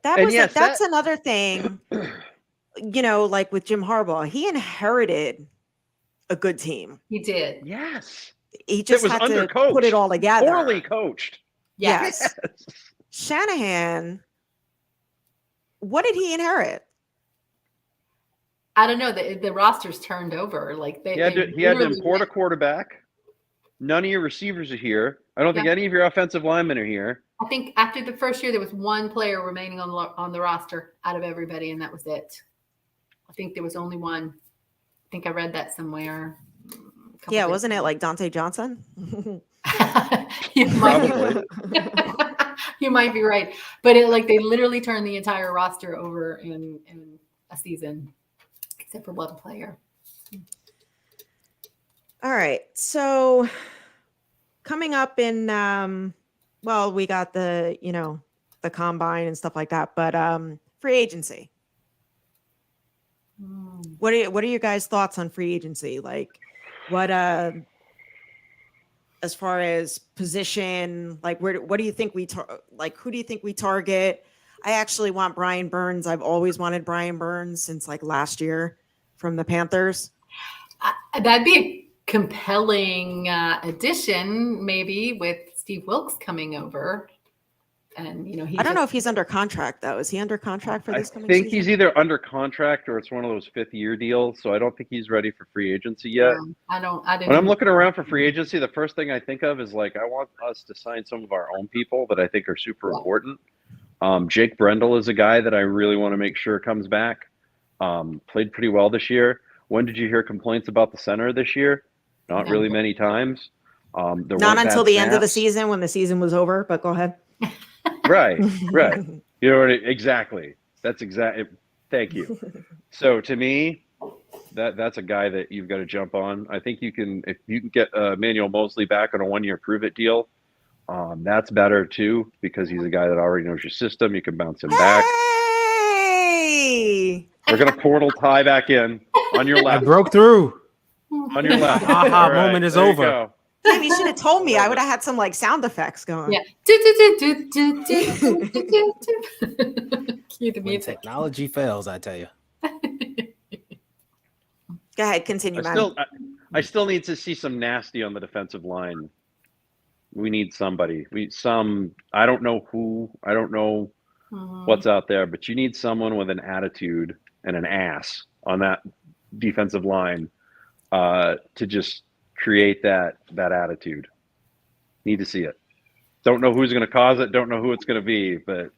That's another thing. Like with Jim Harbaugh, he inherited a good team. He did. Yes. He just was had to undercoached, put it all together. Poorly coached. Yes. Shanahan, what did he inherit? I don't know. The roster's turned over. Like He had to import a quarterback. None of your receivers are here. I don't think any of your offensive linemen are here. I think after the first year, there was one player remaining on the roster out of everybody, and that was it. I think there was only one. I think I read that somewhere. Yeah, wasn't it like Dante Johnson? You might be right, but they literally turned the entire roster over in a season, except for one player. All right, so coming up in we got the the combine and stuff like that, but free agency. What are your guys' thoughts on free agency? Like, what as far as position, like what do you think who do you think we target? I actually want Brian Burns. I've always wanted Brian Burns since like last year from the Panthers. That'd be a compelling addition, maybe with Steve Wilks coming over. And I don't know if he's under contract though. Is he under contract for this coming season? I think season? he's either under contract or it's one of those 5th-year deals. So I don't think he's ready for free agency yet. I didn't. When I'm looking around for free agency, the first thing I think of is I want us to sign some of our own people that I think are super important. Jake Brendel is a guy that I really want to make sure comes back. Played pretty well this year. When did you hear complaints about the center this year? Not really many times. Not until the end of the season when the season was over. But go ahead. Right. You know exactly. That's exactly. Thank you. So to me, that's a guy that you've got to jump on. I think if you can get Emmanuel Mosley back on a 1-year prove-it deal, that's better too because he's a guy that already knows your system. You can bounce him back. Hey! We're gonna portal tie back in on your left. I broke through. On your left. Aha moment is over. Damn, you should have told me. I would have had some sound effects going. Yeah. Cue the When music. technology fails, I tell you. Go ahead, continue, man. I still need to see some nasty on the defensive line. We need somebody. I don't know who. I don't know what's out there, but you need someone with an attitude and an ass on that defensive line to just create that attitude. Need to see it. Don't know who's going to cause it. Don't know who it's going to be, but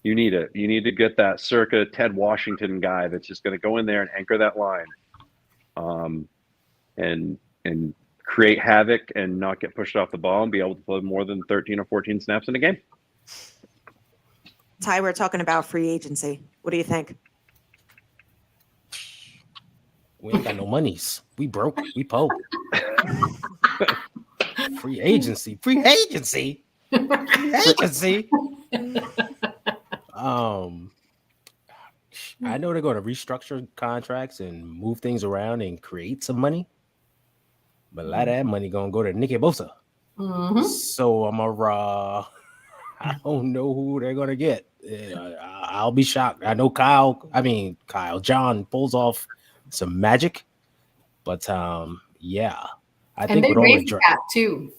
you need it. You need to get that circa Ted Washington guy that's just going to go in there and anchor that line, and create havoc and not get pushed off the ball and be able to play more than 13 or 14 snaps in a game. Ty, we're talking about free agency. What do you think? We ain't got no monies. We broke. We poor. Free agency. Free agency. Free agency. I know they're going to restructure contracts and move things around and create some money, but a lot of that money going to go to Nicky Bosa. Mm-hmm. So I don't know who they're going to get. I'll be shocked. I know John pulls off some magic, but yeah, I think with all the draft too.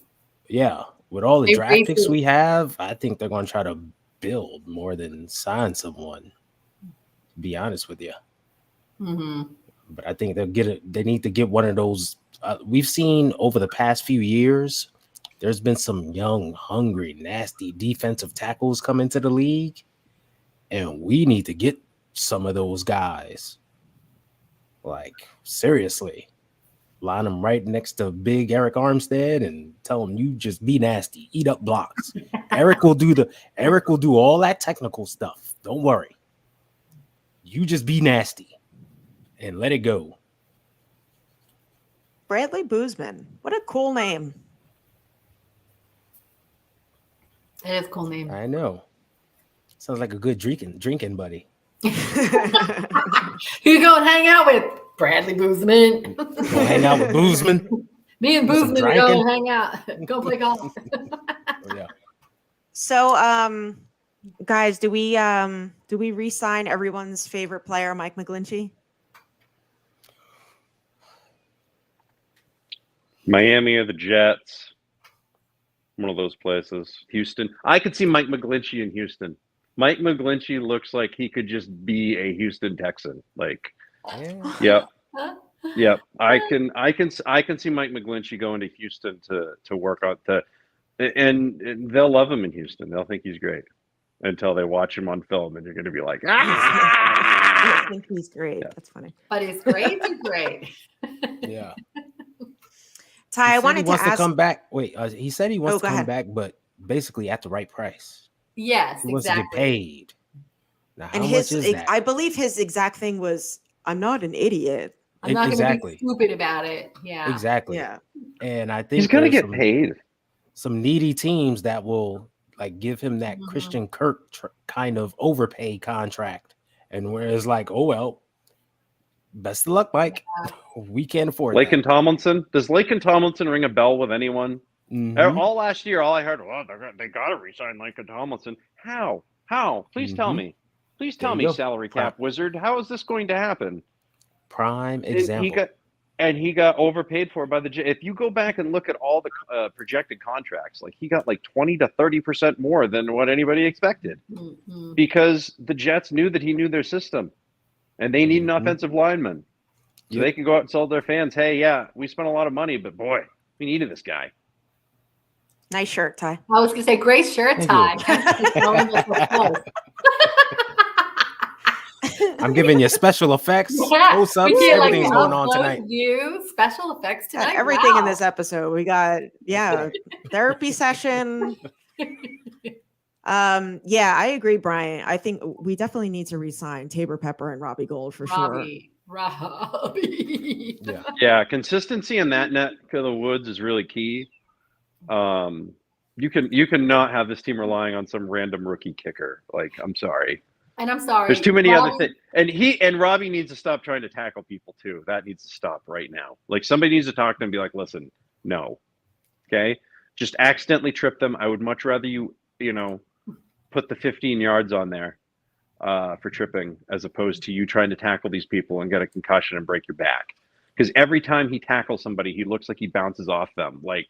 Yeah, with all the draft picks we have, I think they're going to try to build more than sign someone. To be honest with you, but I think they'll get it. They need to get one of those. We've seen over the past few years, there's been some young, hungry, nasty defensive tackles come into the league, and we need to get some of those guys. Like, seriously, line them right next to big Eric Armstead and tell him, you just be nasty, eat up blocks. Eric will do all that technical stuff. Don't worry. You just be nasty and let it go. Bradley Boozman. What a cool name. That is a cool name. I know. Sounds like a good drinking buddy. Who you go and hang out with? Bradley Boozman. Go hang out with Boozman. Me and Boozman go and hang out. Go play golf. Yeah. So, guys, do we re-sign everyone's favorite player, Mike McGlinchey? Miami or the Jets. One of those places. Houston. I could see Mike McGlinchey in Houston. Mike McGlinchey looks like he could just be a Houston Texan. Like, yep. I can see Mike McGlinchey going to Houston to work on and they'll love him in Houston. They'll think he's great until they watch him on film, and you're going to be like, I think he's great. Yeah. That's funny. But he's great. He's great. Yeah. Ty, I wanted to ask. To come back. Wait, he said he wants to come back, but basically at the right price. Yes, he wants to get paid. Now, and I believe his exact thing was, "I'm not an idiot. I'm not going to be stupid about it." Yeah, exactly. Yeah, and I think he's going to get paid. Some needy teams that will like give him that Christian Kirk kind of overpay contract, and where it's like, oh well, best of luck, Mike. Yeah. We can't afford Laken Tomlinson. Does Laken Tomlinson ring a bell with anyone? Mm-hmm. All last year, all I heard, well, they got to resign Laken Tomlinson. How? Please tell me. Please tell me, salary cap wizard. How is this going to happen? Prime example. He got overpaid for by the Jets. If you go back and look at all the projected contracts, like he got like 20 to 30% more than what anybody expected, because the Jets knew that he knew their system, and they need an offensive lineman, so they can go out and tell their fans, "Hey, yeah, we spent a lot of money, but boy, we needed this guy." Nice shirt, Ty. I was going to say, great shirt, Ty. I'm giving you special effects. Yeah, close ups, everything's going on tonight. Special effects tonight. Everything in this episode. We got therapy session. I agree, Brian. I think we definitely need to re-sign Tabor Pepper and Robbie Gould for sure. Robbie. Yeah, consistency in that neck of the woods is really key. You can not have this team relying on some random rookie kicker. Like, I'm sorry. And I'm sorry. There's too many other things. And Robbie needs to stop trying to tackle people too. That needs to stop right now. Like, somebody needs to talk to him and be like, listen, no. Okay? Just accidentally trip them. I would much rather you put the 15 yards on there for tripping as opposed to you trying to tackle these people and get a concussion and break your back. Because every time he tackles somebody, he looks like he bounces off them. Like,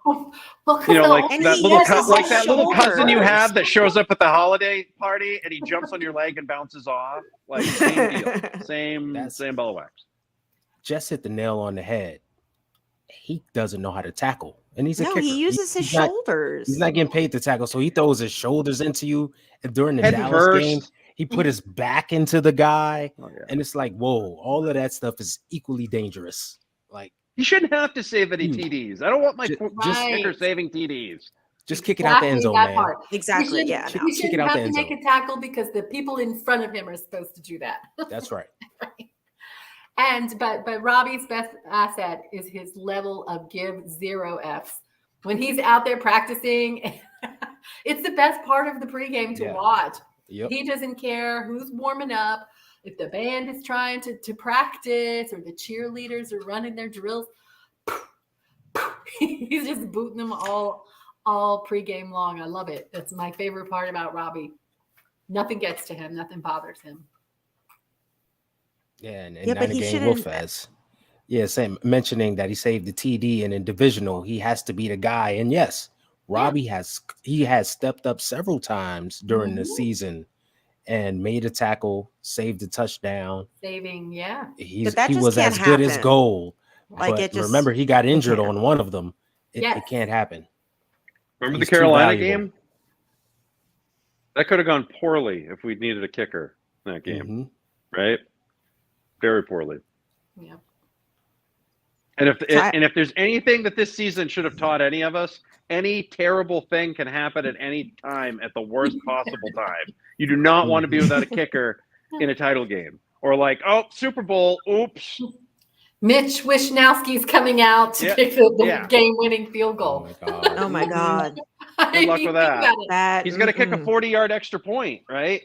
Well, 'cause You know, the like only- And that he little uses like his that little cousin you shoulders. have that shows up at the holiday party and he jumps on your leg and bounces off. Like same deal, same ball of wax. Just hit the nail on the head. He doesn't know how to tackle, and he's a No, kicker. he uses his shoulders. He's not getting paid to tackle, so he throws his shoulders into you. And during the Head Dallas first. game, he put his back into the guy, Oh, yeah. and it's like, whoa! All of that stuff is equally dangerous. Like, He shouldn't have to save any Dude. TDs. I don't want my Just- kicker Right. saving TDs. just kick it out the end zone, that man. part. Exactly. He Yeah. shouldn't- No. he Kick it shouldn't out have the to end make zone. a tackle because the people in front of him are supposed to do that. That's right. And but Robbie's best asset is his level of give 0 Fs. When he's out there practicing, it's the best part of the pregame to Yeah. watch. Yep. He doesn't care who's warming up, if the band is trying to practice or the cheerleaders are running their drills. He's just booting them all pregame long. I love it. That's my favorite part about Robbie. Nothing gets to him. Nothing bothers him. Yeah, and Yeah, but 90 he game shouldn't- Wolfaz. Yeah, same mentioning that he saved the TD and in divisional, he has to be the guy. And yes, Robbie has stepped up several times during the Mhm. season and made a tackle, saved a touchdown. Saving, yeah. He that just was can't as good as happen. gold. Like, but it just- remember, he got injured can't. on one of them. It Yes. can't happen. Remember He's the too Carolina valuable. game? That could have gone poorly if we needed a kicker in that game, Mhm. right? Very poorly. Yeah. And if So I- and if there's anything that this season should have taught any of us, any terrible thing can happen at any time at the worst possible time. You do not want to be without a kicker in a title game. Or like, oh, Super Bowl, oops. Mitch Wishnowski's coming out to Yeah, kick the yeah. game-winning field Oh goal. my god. Oh my God. Good luck with that. That He's going to kick a mm-mm. 40-yard extra point, right?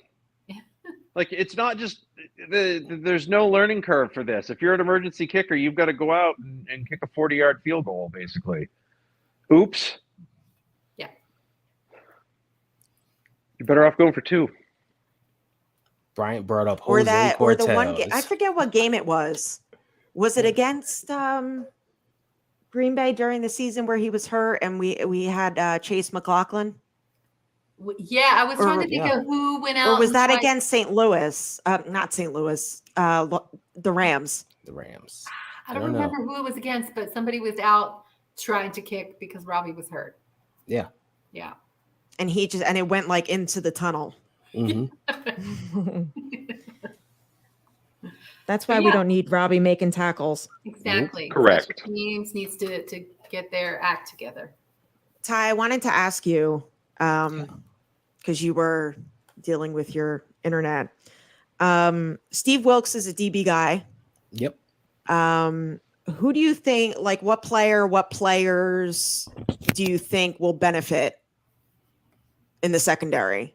Like, it's not just there's no learning curve for this. If you're an emergency kicker, you've got to go out and kick a 40-yard field goal, basically. Oops. Yeah. You're better off going for 2. Bryant brought up Or Jose that, or the one Cortez. game. I forget what game it was. Was it against Green Bay during the season where he was hurt and we had Chase McLaughlin? Yeah, I was Or- trying to think yeah. of who went out. Or was and that tried- against St. Louis? Not St. Louis. The Rams. The Rams. I don't I don't know. remember who it was against, but somebody was out trying to kick because Robbie was hurt. Yeah. Yeah. And it went like into the tunnel. Mhm. That's why But we yeah. don't need Robbie making tackles. Exactly. Correct. Special teams needs to get their act together. Ty, I wanted to ask you, because you were dealing with your internet. Steve Wilks is a DB guy. Yep. Who do you think, like what players do you think will benefit in the secondary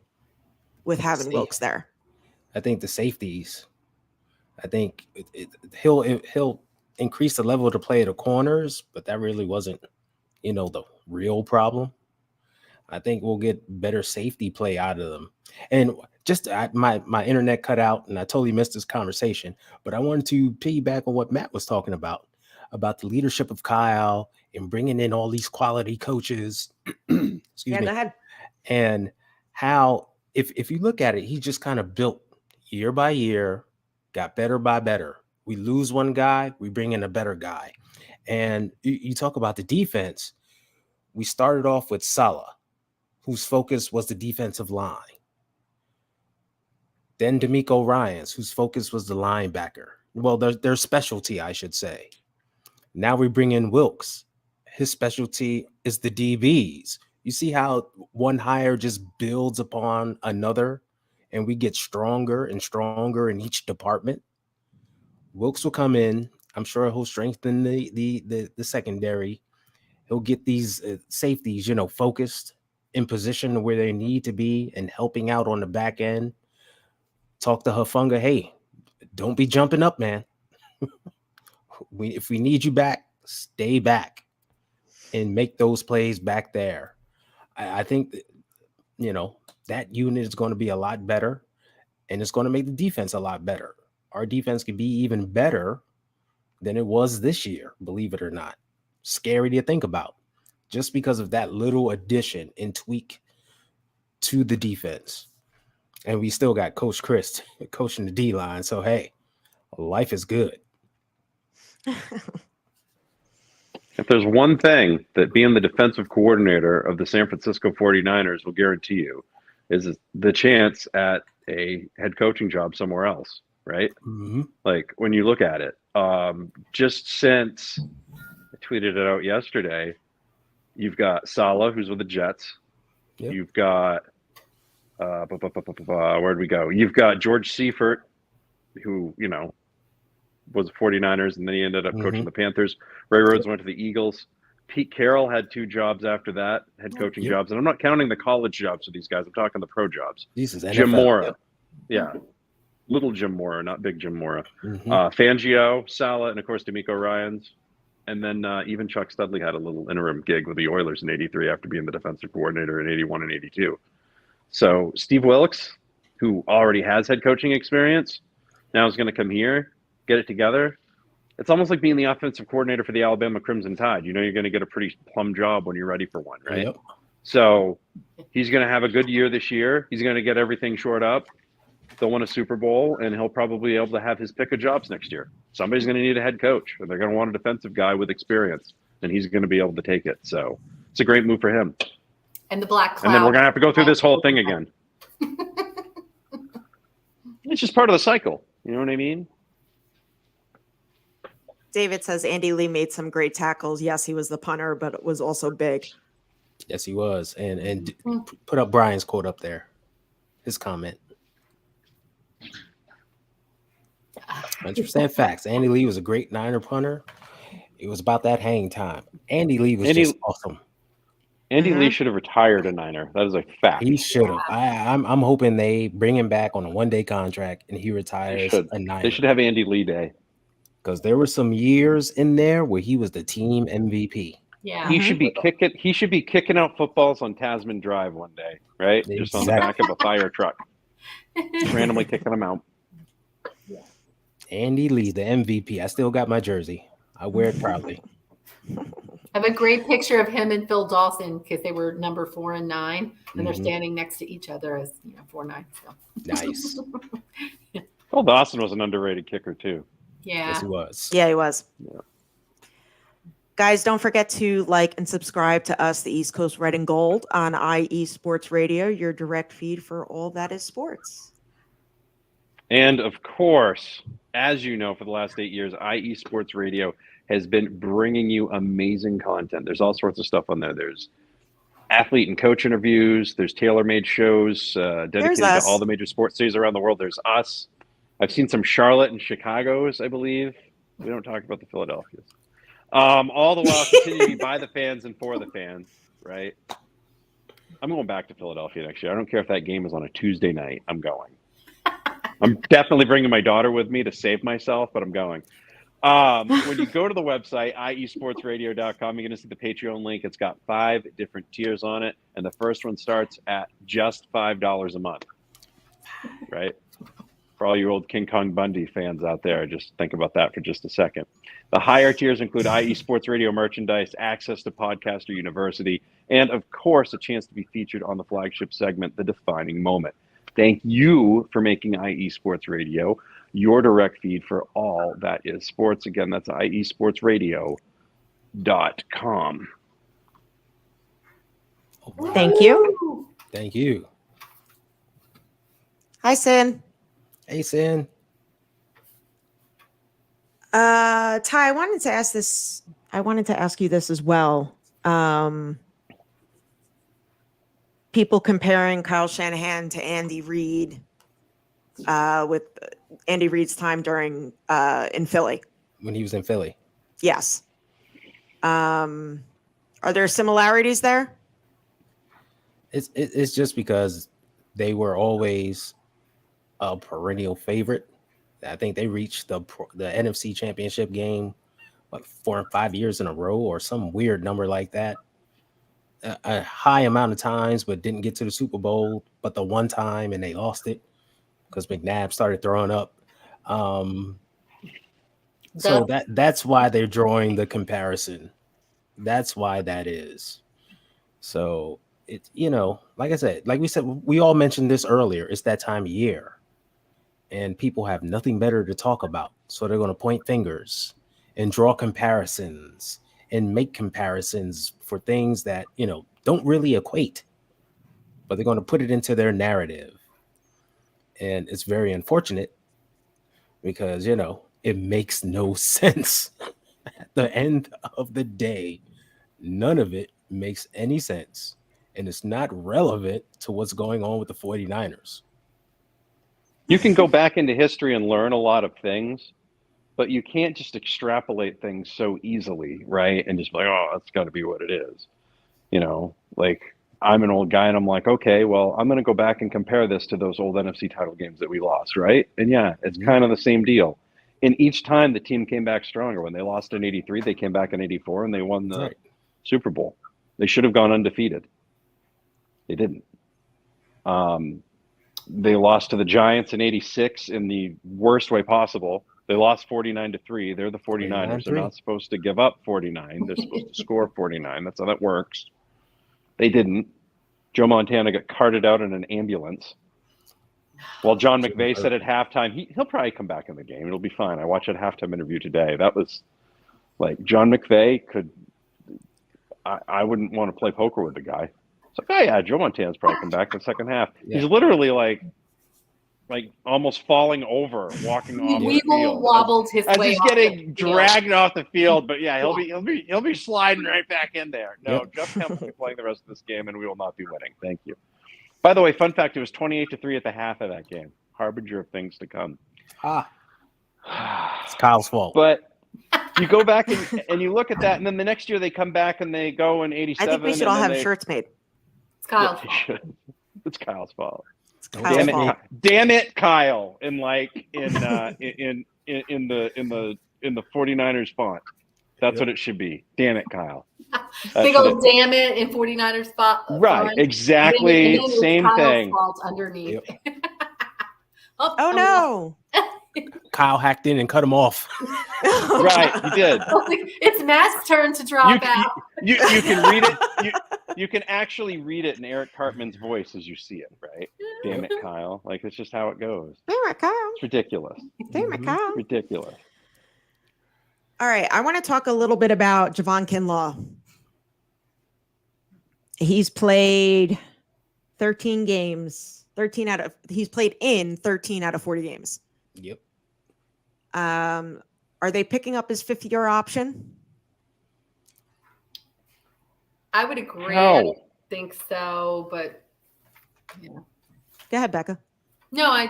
with having See. Wilks there? I think the safeties. I think he'll increase the level to play the corners, but that really wasn't, the real problem. I think we'll get better safety play out of them. And just my internet cut out, and I totally missed this conversation. But I wanted to piggyback on what Matt was talking about the leadership of Kyle and bringing in all these quality coaches. Excuse me. Go ahead. And how, if you look at it, he just kind of built year by year, got better by better. We lose one guy, we bring in a better guy. And you talk about the defense. We started off with Salah, whose focus was the defensive line. Then D'Amico Ryans, whose focus was the linebacker. Well, their specialty, I should say. Now we bring in Wilks. His specialty is the DBs. You see how one hire just builds upon another, and we get stronger and stronger in each department. Wilks will come in. I'm sure he'll strengthen the secondary. He'll get these safeties, focused in position where they need to be and helping out on the back end. Talk to Hufanga. Hey, don't be jumping up, man. If we need you back, stay back and make those plays back there. I think that, that unit is going to be a lot better, and it's going to make the defense a lot better. Our defense could be even better than it was this year, believe it or not. scary to think about just because of that little addition and tweak to the defense. And we still got Coach Chris coaching the D line. So, hey, life is good. If there's one thing that being the defensive coordinator of the San Francisco 49ers will guarantee you is the chance at a head coaching job somewhere else, right? Mm-hmm. Like when you look at it, just since I tweeted it out yesterday, you've got Saleh, who's with the Jets. Yep. You've got, where'd we go? You've got George Seifert, who, was 49ers, and then he ended up coaching the Panthers. Ray Rhodes went to the Eagles. Pete Carroll had 2 jobs after that, head coaching jobs. And I'm not counting the college jobs for these guys. I'm talking the pro jobs. This is NFL. Jim Mora. Yep. Yeah. Little Jim Mora, not big Jim Mora. Fangio, Saleh, and of course, D'Amico Ryans. And then even Chuck Studley had a little interim gig with the Oilers in 83 after being the defensive coordinator in 81 and 82. So Steve Wilks, who already has head coaching experience, now is going to come here, get it together. It's almost like being the offensive coordinator for the Alabama Crimson Tide. You're going to get a pretty plum job when you're ready for one, right? Yep. So he's going to have a good year this year. He's going to get everything shored up. They'll win a Super Bowl, and he'll probably be able to have his pick of jobs next year. Somebody's going to need a head coach, and they're going to want a defensive guy with experience, and he's going to be able to take it. So it's a great move for him. And the black cloud. And then we're going to have to go through this whole thing again. It's just part of the cycle. You know what I mean? David says Andy Lee made some great tackles. Yes, he was the punter, but it was also big. Yes, he was. And put up Brian's quote up there, his comment. 100% facts. Andy Lee was a great Niner punter. It was about that hang time. Andy Lee was just awesome. Andy Lee should have retired a Niner. That is a fact. He should have. I'm hoping they bring him back on a one-day contract and he retires a Niner. They should have Andy Lee Day. Because there were some years in there where he was the team MVP. Yeah. He should be kicking out footballs on Tasman Drive one day, right? Exactly. Just on the back of a fire truck. Just randomly kicking them out. Andy Lee, the MVP. I still got my jersey. I wear it proudly. I have a great picture of him and Phil Dawson because they were number 4 and 9, and they're standing next to each other as 4-9. So. Nice. Phil Dawson was an underrated kicker too. Yeah. Yes, he was. Yeah, he was. Yeah. Guys, don't forget to like and subscribe to us, the East Coast Red and Gold, on IE Sports Radio, your direct feed for all that is sports. And of course, as you know, for the last 8 years, IE Sports Radio has been bringing you amazing content. There's all sorts of stuff on there. There's athlete and coach interviews. There's tailor-made shows dedicated to all the major sports cities around the world. There's us. I've seen some Charlotte and Chicago's, I believe. We don't talk about the Philadelphias. All the while continue to be by the fans and for the fans, right? I'm going back to Philadelphia next year. I don't care if that game is on a Tuesday night. I'm going. I'm definitely bringing my daughter with me to save myself, but I'm going. When you go to the website, iesportsradio.com, you're going to see the Patreon link. It's got 5 different tiers on it, and the first one starts at just $5 a month, right? For all you old King Kong Bundy fans out there, just think about that for just a second. The higher tiers include IE Sports Radio merchandise, access to Podcaster University, and, of course, a chance to be featured on the flagship segment, The Defining Moment. Thank you for making IE Sports Radio your direct feed for all that is sports. Again, that's iesportsradio.com. Thank you. Thank you. Hi, Sin. Hey, Sin. Ty, I wanted to ask you this as well. People comparing Kyle Shanahan to Andy Reid with Andy Reid's time during in Philly. When he was in Philly. Yes. Are there similarities there? It's just because they were always a perennial favorite. I think they reached the NFC Championship game, 4 and 5 years in a row, or some weird number like that. A high amount of times, but didn't get to the Super Bowl. But the one time, and they lost it because McNabb started throwing up. So that's why they're drawing the comparison That's why that is. So it, like I said, like we said, we all mentioned this earlier. It's that time of year, and people have nothing better to talk about, so they're going to point fingers and draw comparisons and make comparisons for things that don't really equate, but they're going to put it into their narrative, and it's very unfortunate because it makes no sense. At the end of the day, none of it makes any sense, and it's not relevant to what's going on with the 49ers. You can go back into history and learn a lot of things, but you can't just extrapolate things so easily, right? And just be like, oh, that's got to be what it is. Like I'm an old guy and I'm like, okay, well, I'm going to go back and compare this to those old NFC title games that we lost, right? And yeah, it's kind of the same deal. And each time the team came back stronger. When they lost in 83, they came back in 84 and they won the Super Bowl. They should have gone undefeated. They didn't. They lost to the Giants in 86 in the worst way possible. They lost 49-3. They're the 49ers. They're not supposed to give up 49. They're supposed to score 49. That's how that works. They didn't. Joe Montana got carted out in an ambulance. While John McVay said at halftime, he'll probably come back in the game. It'll be fine. I watched that halftime interview today. That was like John McVay could. I wouldn't want to play poker with the guy. It's like, oh yeah, Joe Montana's probably come back in the second half. Yeah. He's literally like almost falling over, walking off the field. Wobbled his way. He's getting dragged off the field, but yeah, he'll be sliding right back in there. No, Jeff Kemp will be playing the rest of this game, and we will not be winning. Thank you. By the way, fun fact: it was 28-3 at the half of that game. Harbinger of things to come. It's Kyle's fault. But you go back and you look at that, and then the next year they come back and they go in 87. I think we should all have shirts made. It's Kyle's fault. It's Kyle's fault. Damn it, Kyle! In the 49ers font. That's what it should be. Damn it, Kyle. Big old damn it in 49ers spot. Right, exactly. Same Kyle's thing. Fault underneath. Yep. Oh no. Kyle hacked in and cut him off. Right, he did. It's Matt's turn to drop out. You can read it. You can actually read it in Eric Cartman's voice as you see it, right? Damn it, Kyle. Like, it's just how it goes. Damn it, Kyle. It's ridiculous. Damn it, Kyle. Ridiculous. All right, I want to talk a little bit about Javon Kinlaw. He's played 13 games. He's played in 13 out of 40 games. Yep. Are they picking up his fifth-year option? I would agree. How? I don't think so, but yeah. Go ahead, Becca. No, I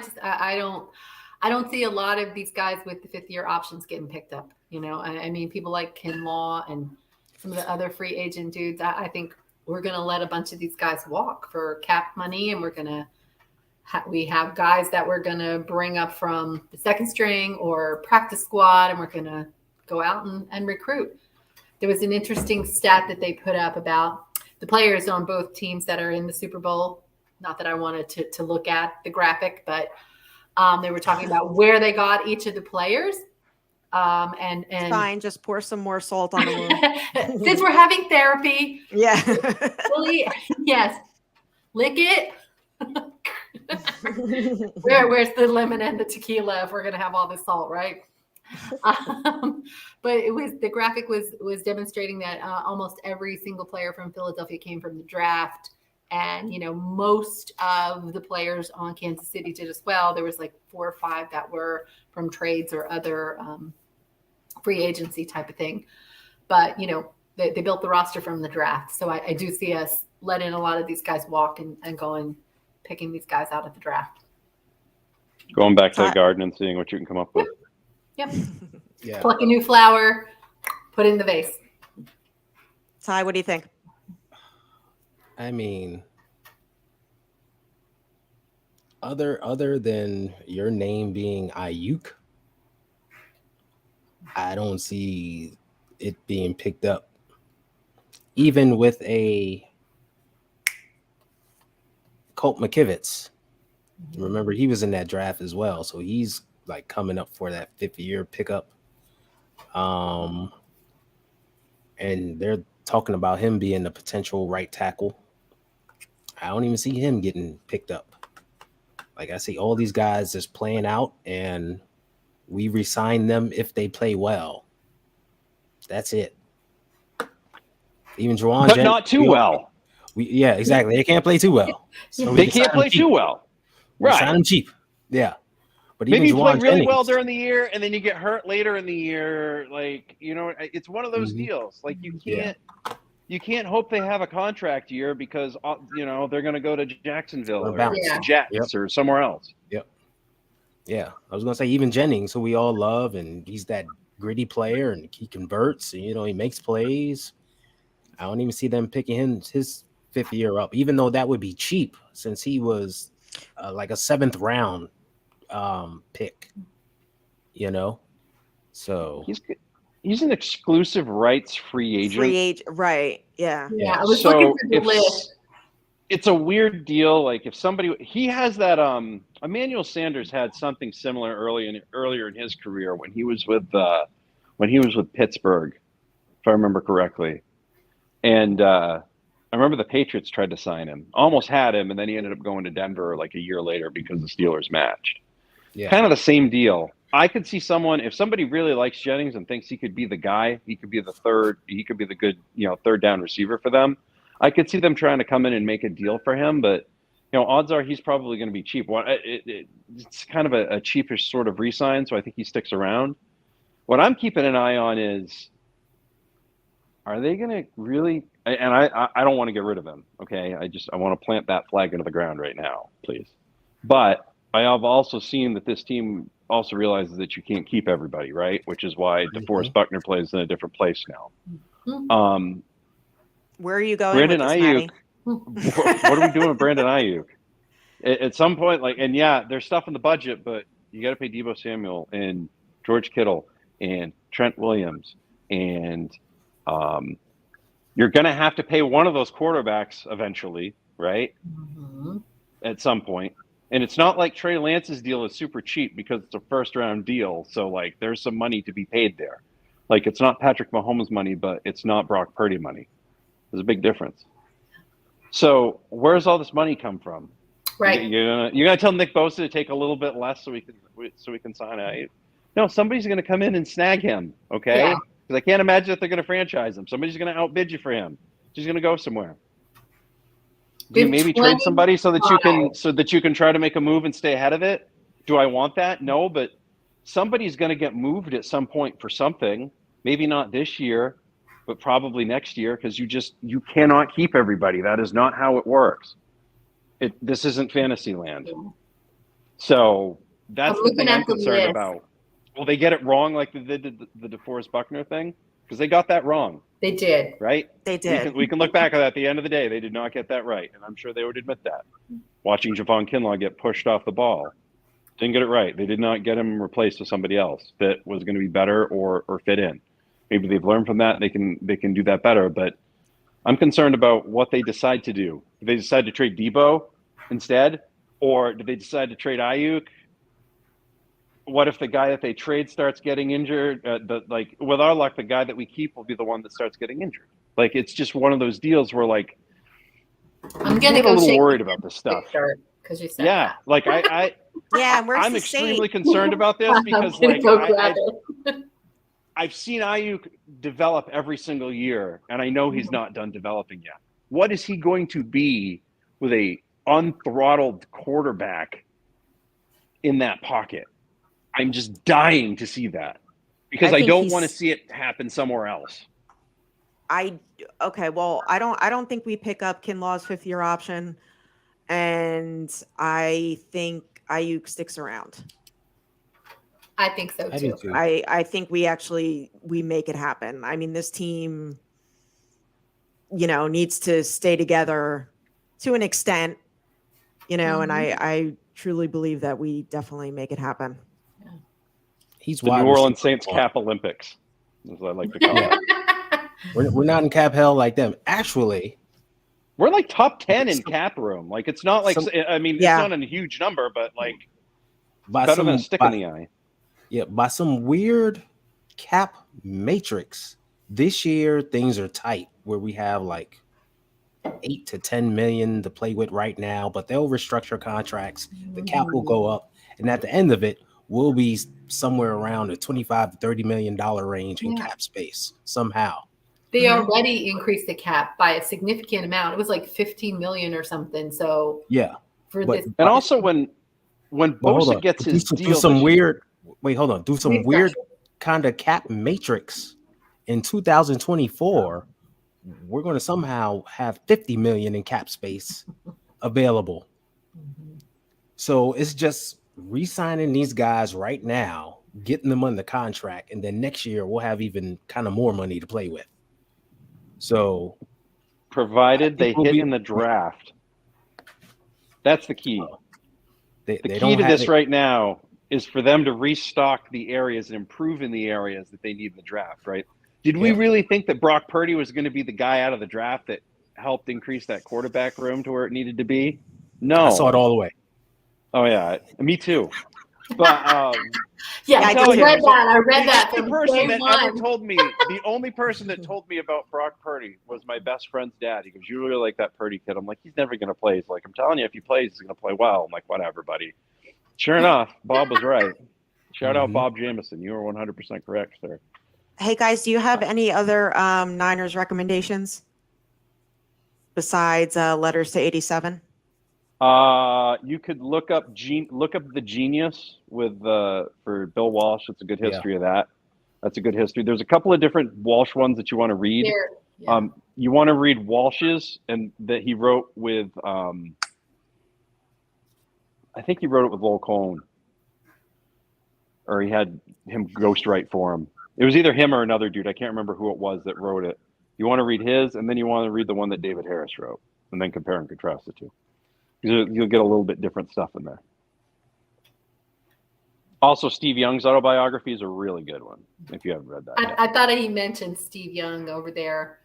don't see a lot of these guys with the fifth-year options getting picked up. I mean, people like Kinlaw and some of the other free agent dudes. I think we're going to let a bunch of these guys walk for cap money, and we're going to. We have guys that we're going to bring up from the second string or practice squad, and we're going to go out and recruit. There was an interesting stat that they put up about the players on both teams that are in the Super Bowl. Not that I wanted to look at the graphic, but they were talking about where they got each of the players. And fine, just pour some more salt on the wound. Since we're having therapy. Yeah. Really, yes. Lick it. Where's the lemon and the tequila if we're going to have all this salt, right? But the graphic was demonstrating that almost every single player from Philadelphia came from the draft, and most of the players on Kansas City did as well. There was like 4 or 5 that were from trades or other free agency type of thing, but they built the roster from the draft. So I do see us letting a lot of these guys walk and going picking these guys out of the draft. Going back to the garden and seeing what you can come up with. Yep. Yeah. Pluck a new flower, put it in the vase. Ty, what do you think? I mean, other than your name being Ayuk, I don't see it being picked up. Even with a Colt McKivitz. Remember, he was in that draft as well, so he's like coming up for that 5th-year pickup. And talking about him being the potential right tackle. I don't even see him getting picked up. Like I see all these guys just playing out, and we resign them if they play well. That's it. Even Juwan But Jennings, not too well. Yeah, exactly. They can't play too well. So we They can can't sign them play cheap. too well. We Right. sign them cheap. Yeah. But Maybe even you play Juwan really Jennings, well during the year, and then you get hurt later in the year. Like, it's one of those Mhm. deals. Like, Yeah. you can't hope they have a contract year because they're going to go to Jacksonville or bounce. the Jets Yep. or somewhere else. Yeah. I was gonna say even Jennings, who we all love, and he's that gritty player, and he converts. And, he makes plays. I don't even see them picking him his 5th year up, even though that would be cheap since he was like a 7th round pick. So He's an exclusive rights free agent. Free agent, right? Yeah. Yeah, I was looking for the if list. it's a weird deal. Like if he has that Emmanuel Sanders had something similar earlier in his career when he was with Pittsburgh, if I remember correctly. And I remember the Patriots tried to sign him, almost had him, and then he ended up going to Denver like a year later because the Steelers matched. yeah, Kind of the same deal. I could see if somebody really likes Jennings and thinks he could be the guy, he could be the good, third down receiver for them. I could see them trying to come in and make a deal for him, but odds are he's probably going to be cheap. It's kind of a cheapish sort of re-sign, so I think he sticks around. What I'm keeping an eye on is, are they going to really? And I don't want to get rid of him. Okay, I want to plant that flag into the ground right now, please. But I have also seen that this team also realizes that you can't keep everybody, right? Which is why DeForest Buckner plays in a different place now. Mhm. Where are you going Brandon with this, Ayuk. Matty? What are we doing with Brandon Ayuk? At some point, there's stuff in the budget, but you got to pay Deebo Samuel and George Kittle and Trent Williams, and you're going to have to pay one of those quarterbacks eventually, right? Mhm. At some point. And it's not like Trey Lance's deal is super cheap because it's a first-round deal, so there's some money to be paid there. It's not Patrick Mahomes money, but it's not Brock Purdy money. There's a big difference. So where's all this money come from? Right. You're gonna tell Nick Bosa to take a little bit less so we can sign Ayuk? No, somebody's gonna come in and snag him, okay? Yeah. Because I can't imagine that they're gonna franchise him. Somebody's gonna outbid you for him. He's gonna go somewhere. Do you maybe trade somebody so that you can try to make a move and stay ahead of it? Do I want that? No, but somebody's going to get moved at some point for something. Maybe not this year, but probably next year, because you cannot keep everybody. That is not how it works. This isn't Fantasyland. So that's the thing I'm concerned about. Will they get it wrong like they did the DeForest Buckner thing? Because they got that wrong. They did. Right? They did. We can look back at the end of the day. They did not get that right, and I'm sure they would admit that. Watching Javon Kinlaw get pushed off the ball, didn't get it right. They did not get him replaced with somebody else that was going to be better or fit in. Maybe they've learned from that. They can do that better. But I'm concerned about what they decide to do. Do they decide to trade Debo instead, or do they decide to trade Ayuk? What if the guy that they trade starts getting injured? With our luck, the guy that we keep will be the one that starts getting injured. It's just one of those deals where I'm gonna get a little worried about this stuff. Because you said Yeah, I'm extremely concerned about this because I've seen Ayuk develop every single year, and I know he's not done developing yet. What is he going to be with a unthrottled quarterback in that pocket? I'm just dying to see that because I don't want to see it happen somewhere else. Well, I don't think we pick up Kinlaw's 5th-year option, and I think Ayuk sticks around. I think so too. I think we make it happen. I mean, this team, needs to stay together to an extent, and I truly believe that we definitely make it happen. He's the New Orleans Saints Cap Olympics, as I like to call it. We're not in cap hell like them. Actually, we're top 10 in cap room. It's not it's not a huge number, but better than a stick in the eye. Yeah, by some weird cap matrix, This year things are tight where we have like 8 to 10 million to play with right now, but they'll restructure contracts. The cap will go up, and at the end of it, we'll be somewhere around the 25 to 30 million dollar range in cap space somehow. They already increased the cap by a significant amount. It was like 15 million or something. So yeah, for but, this, And also when Bosa gets his deal, do some this weird. Wait, hold on. Do some Restructure. weird kind of cap matrix in 2024. We're going to somehow have 50 million in cap space available. So it's just re-signing these guys right now, getting them under contract, and then next year we'll have even kind of more money to play with. So provided they hit in the draft. That's the key. They The key don't to have this it. right now is for them to restock the areas and improve in the areas that they need in the draft, right? Did we Yeah. really think that Brock Purdy was going to be the guy out of the draft that helped increase that quarterback room to where it needed to be? No. I saw it all the way. Oh, yeah. Me too. But yeah, I I did read too. that. I read that the from person day that one. ever told me, the only person that told me about Brock Purdy was my best friend's dad. He goes, "You really like that Purdy kid?" I'm like, "He's never going to play." He's like, "I'm telling you, if he plays, he's going to play well." I'm like, "Whatever, buddy." Sure enough, Bob was right. Shout out Bob Jameson. You were 100% correct, sir. Hey guys, do you have any other Niners recommendations besides letters to 87? You could look up The Genius with for Bill Walsh. It's a good history of that. That's a good history. There's a couple of different Walsh ones that you want to read. You want to read Walsh's, and that he wrote with I think he wrote it with Lowell Cohn, or he had him ghostwrite for him. It was either him or another dude. I can't remember who it was that wrote it. You want to read his, and then you want to read the one that David Harris wrote, and then compare and contrast the two. You'll get a little bit different stuff in there. Also, Steve Young's autobiography is a really good one, if you haven't read that yet. I thought he mentioned Steve Young over there.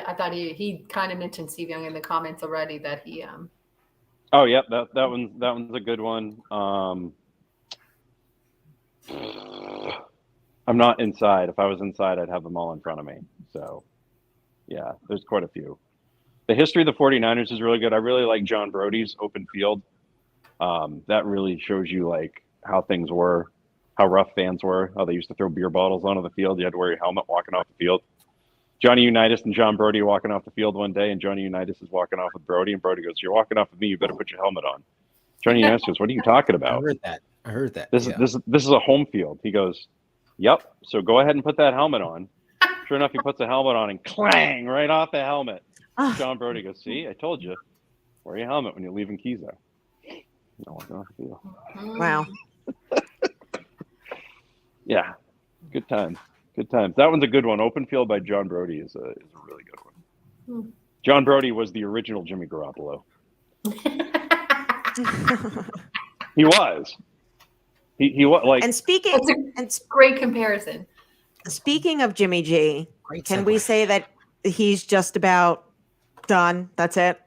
I thought he kind of mentioned Steve Young in the comments already that he Oh yeah, that one's a good one. I'm not inside. If I was inside, I'd have them all in front of me. So yeah, there's quite a few. The history of the 49ers is really good. I really like John Brody's Open Field. That really shows you like how things were, how rough fans were, how they used to throw beer bottles onto the field. You had to wear your helmet walking off the field. Johnny Unitas and John Brody are walking off the field one day, and Johnny Unitas is walking off with Brody, and Brody goes, "You're walking off with me. You better put your helmet on." Johnny Unitas goes, "What are you talking about? I heard that. This is a home field." He goes, "Yep. So go ahead and put that helmet on." Sure enough, he puts the helmet on, and clang, right off the helmet. John Brody goes, "See, I told you. Wear your helmet when you're leaving Keezer." No, walking off the field. Wow. Yeah, good times. Good times. That one's a good one. Open Field by John Brody is a really good one. John Brody was the original Jimmy Garoppolo. He was. He was like. And speaking great comparison. Speaking of Jimmy G, Great can segue. we say that he's just about done? That's it.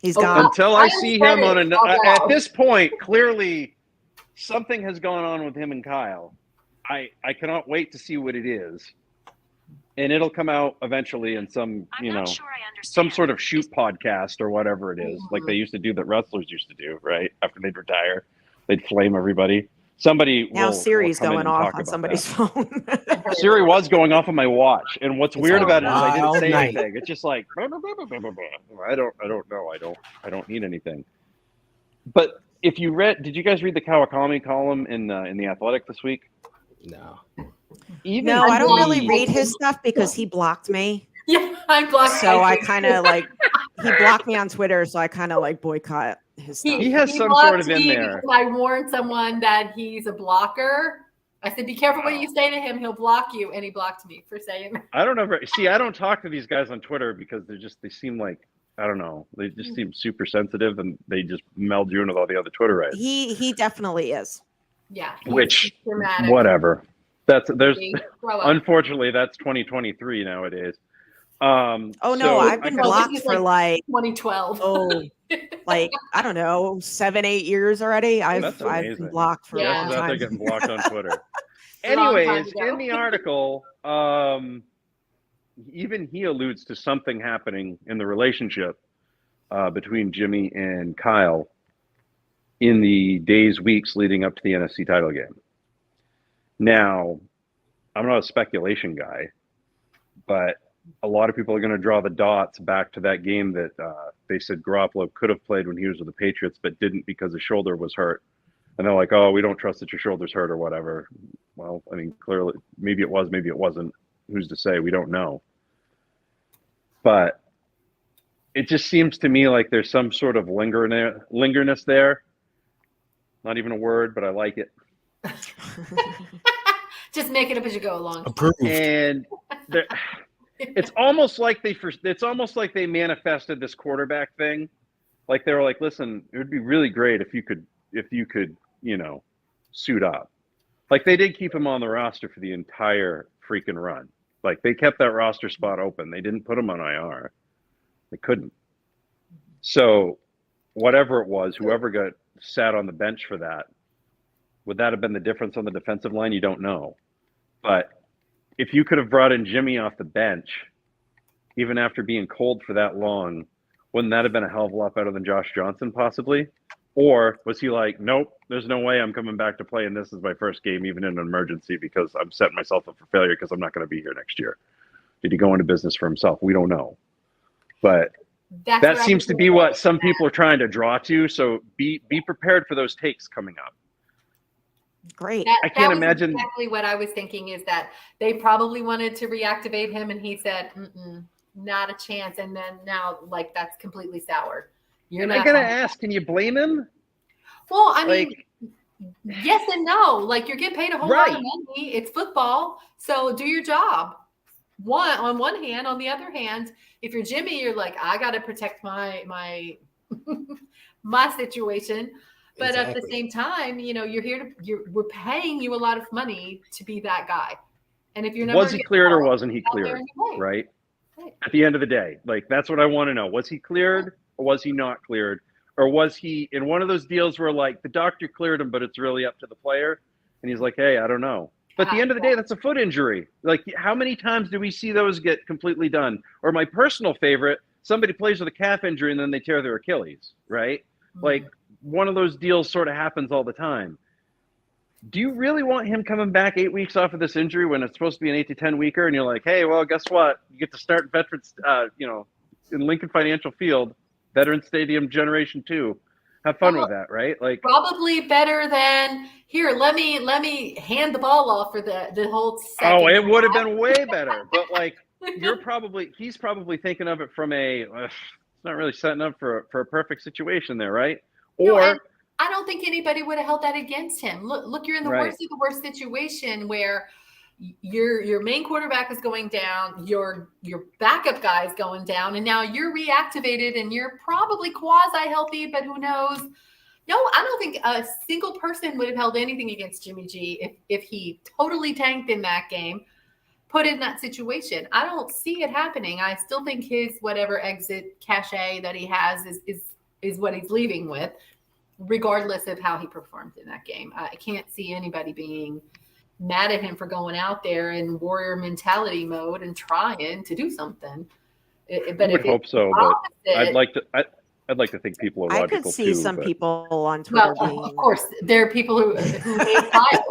He's gone. Until I see him on at this point, clearly something has gone on with him and Kyle. I cannot wait to see what it is. And it'll come out eventually in some, some sort of shoot podcast or whatever it is, like they used to do that wrestlers used to do, right? After they'd retire, they'd flame everybody. Somebody Now Siri's will come in going and off talk on about somebody's that. phone. Siri was going off on my watch, and what's weird a about it is I didn't wild say night. anything. It's just like I don't know. I don't need anything. But if you did you guys read the Kawakami column in the Athletic this week? No. No, I don't really read his stuff because he blocked me. Yeah, I blocked. So I kind of like he blocked me on Twitter, so I kind of like boycott his stuff. He has some blocked sort of in me there. because I warned someone that he's a blocker. I said, "Be careful what you say to him; he'll block you." And he blocked me for saying that. I don't know. See, I don't talk to these guys on Twitter because they seem like I don't know. They just seem super sensitive, and they just meld you in with all the other Twitter writers. He definitely is. Yeah, Which dramatic. whatever. There's Grow up. unfortunately that's 2023 nowadays. Oh no, so I've been No, this blocked is for like 2012. like I don't know 7-8 years already. I've That's been amazing. blocked for a Yeah. long Jess is out there time. getting blocked on Twitter. anyways, in the article, even he alludes to something happening in the relationship between Jimmy and Kyle in the days, weeks leading up to the NFC title game. Now, I'm not a speculation guy, but a lot of people are going to draw the dots back to that game that they said Garoppolo could have played when he was with the Patriots, but didn't because his shoulder was hurt. And they're like, oh, we don't trust that your shoulder's hurt or whatever. Well, I mean, clearly, maybe it was, maybe it wasn't. Who's to say? We don't know. But it just seems to me like there's some sort of lingerness there. Not even a word, but I like it. Just make it up as you go along. Approved. And it's almost like they manifested this quarterback thing. Like they were like, listen, it would be really great if you could, suit up. Like they did keep him on the roster for the entire freaking run. Like they kept that roster spot open. They didn't put him on IR. They couldn't. So whatever it was, whoever got sat on the bench for that, would that have been the difference on the defensive line? You don't know. But if you could have brought in Jimmy off the bench, even after being cold for that long, wouldn't that have been a hell of a lot better than Josh Johnson possibly? Or was he like, nope, there's no way I'm coming back to play, and this is my first game, even in an emergency, because I'm setting myself up for failure because I'm not going to be here next year? Did he go into business for himself? We don't know. But that seems to be what some people are trying to draw to. So be prepared for those takes coming up. Great. I can't imagine. Exactly what I was thinking is that they probably wanted to reactivate him, and he said, not a chance. And then now, like, that's completely soured. You're not going to ask, can you blame him? Well, I mean, yes and no. Like, you're getting paid a whole lot of money. It's football. So do your job. On one hand, on the other hand, if you're Jimmy, you're like, I got to protect my my situation. But at the same time, you're here we're paying you a lot of money to be that guy. And if you're never was he cleared or wasn't he cleared? Right. At the end of the day, like, that's what I want to know. Was he cleared or was he not cleared? Or was he in one of those deals where, like, the doctor cleared him, but it's really up to the player? And he's like, hey, I don't know. But at the end of the day, that's a foot injury. Like, how many times do we see those get completely done? Or my personal favorite, somebody plays with a calf injury and then they tear their Achilles, right? Mm-hmm. Like, one of those deals sort of happens all the time. Do you really want him coming back 8 weeks off of this injury when it's supposed to be an 8 to 10 weeker? And you're like, hey, well, guess what? You get to start Veterans, in Lincoln Financial Field, Veterans Stadium Generation 2. Have fun with that, right? Like, probably better than here. Let me hand the ball off for the whole second. Oh, it would have been way better. But like, he's probably thinking of it from it's not really setting up for a perfect situation there, right? Or I don't think anybody would have held that against him. Look, you're in the worst of the worst situation where your main quarterback is going down, your backup guy is going down, and now you're reactivated and you're probably quasi healthy, but who knows? No, I don't think a single person would have held anything against Jimmy G if he totally tanked in that game, put in that situation. I don't see it happening. I still think his whatever exit cachet that he has is what he's leaving with, regardless of how he performed in that game. I can't see anybody being mad at him for going out there in warrior mentality mode and trying to do something. But I would hope so, but I'd like to think people are logical. I could see some people on Twitter being... Of course, there are people who hate Kyle.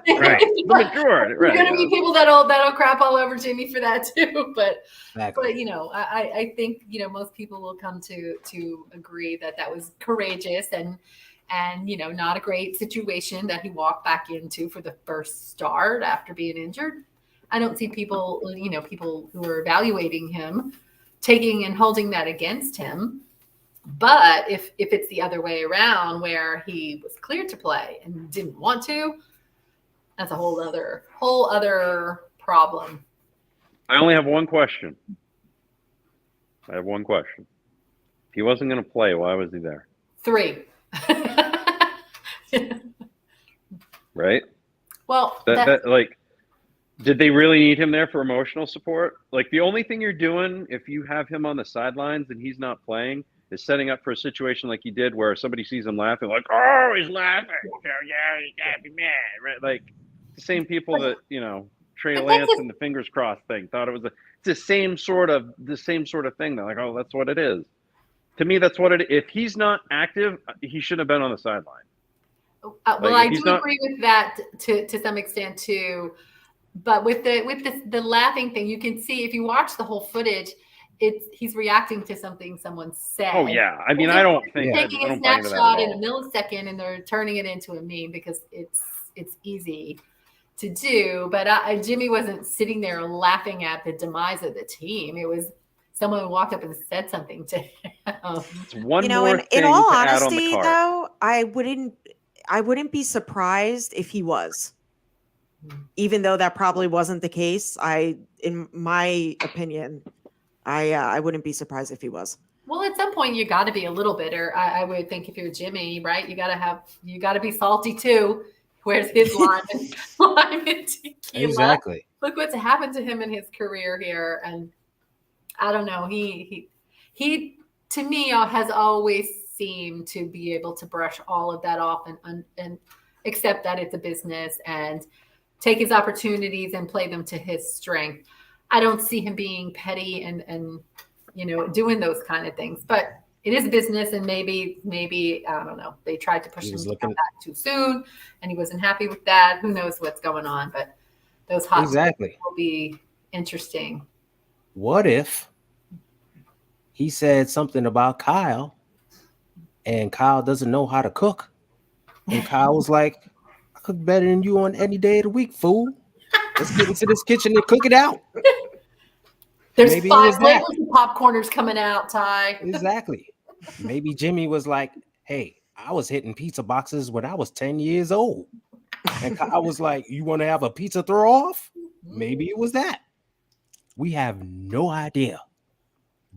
Right. Right. There are going to be people that'll crap all over Jimmy for that too. But I think most people will come to agree that was courageous and not a great situation that he walked back into for the first start after being injured. I don't see people who are evaluating him taking and holding that against him. But if it's the other way around where he was cleared to play and didn't want to, that's a whole other problem. I only have one question. If he wasn't going to play, why was he there? 3. Right? Well, did they really need him there for emotional support? Like, the only thing you're doing if you have him on the sidelines and he's not playing is setting up for a situation like he did where somebody sees him laughing, like, oh, he's laughing. So, yeah, you gotta be mad, right? Like, the same people that Trey But Lance that's and the fingers crossed thing thought it was it's the same sort of thing. They're like, oh, that's what it is. To me, that's what it. If he's not active, he shouldn't have been on the sideline. Well, Like, I if he's do not- agree with that to some extent too. But with the laughing thing, you can see if you watch the whole footage, he's reacting to something someone said. Oh yeah, I mean, I don't think They're I taking a don't buy into that snapshot at in a all. millisecond and they're turning it into a meme because it's easy to do. But Jimmy wasn't sitting there laughing at the demise of the team. It was someone who walked up and said something to him. It's one more in thing all to add on the honesty, card. though, I wouldn't be surprised if he was. Even though that probably wasn't the case, in my opinion, I wouldn't be surprised if he was. Well, at some point you got to be a little bitter. I would think if you're Jimmy, right? You got to be salty too. Where's his lime and tequila? Exactly. Look what's happened to him in his career here, and I don't know. He to me has always seemed to be able to brush all of that off and accept that it's a business and take his opportunities and play them to his strength. I don't see him being petty and doing those kind of things. But it is business, and maybe I don't know. They tried to push him to come back too soon, and he wasn't happy with that. Who knows what's going on? But those hot takes will be interesting. What if he said something about Kyle, and Kyle doesn't know how to cook, and Kyle was like, "I cook better than you on any day of the week, fool. Let's get into this kitchen and cook it out." There's Maybe 5 flavors of popcorners coming out, Ty. Exactly. Maybe Jimmy was like, "Hey, I was hitting pizza boxes when I was 10 years old." And Kyle was like, "You want to have a pizza throw off?" Maybe it was that. We have no idea.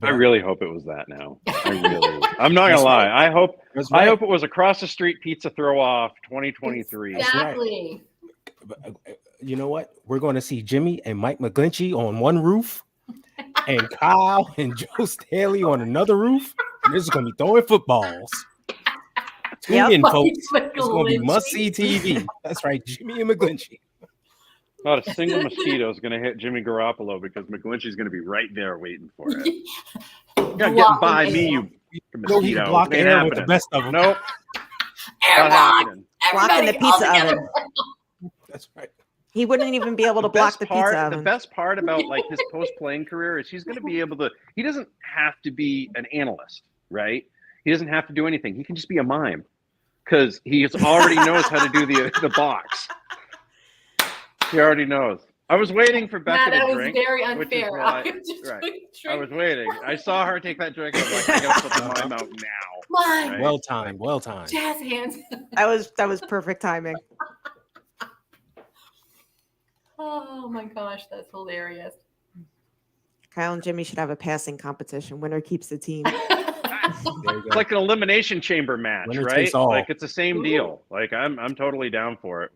I really hope it was that now. I'm not gonna lie. I hope it was across the street pizza throw off 2023. Exactly. Right. You know what? We're going to see Jimmy and Mike McGlinchey on one roof, and Kyle and Joe Staley on another roof. And this is going to be throwing footballs. Tune in, folks. It's going to be must-see TV. That's right, Jimmy and McGlinchey. Not a single mosquito is going to hit Jimmy Garoppolo because McGlinchey's going to be right there waiting for it. You're not getting by me, you mosquito. Block air with the best of them. Nope. Not happening. Blocking the pizza oven. That's right. He wouldn't even be able to block the pizza oven. The best part about like his post-playing career is he's going to be able to. He doesn't have to be an analyst, right? He doesn't have to do anything. He can just be a mime because he already knows how to do the box. He already knows. I was waiting for Becca to drink. That was very unfair. I was waiting. I saw her take that drink. I was like, I got to put the mime out now. Right? Well timed. Jazz hands. That was perfect timing. Oh my gosh, that's hilarious. Kyle and Jimmy should have a passing competition. Winner keeps the team. It's like an elimination chamber match, Winner right? takes all. Like it's the same deal. Like I'm totally down for it.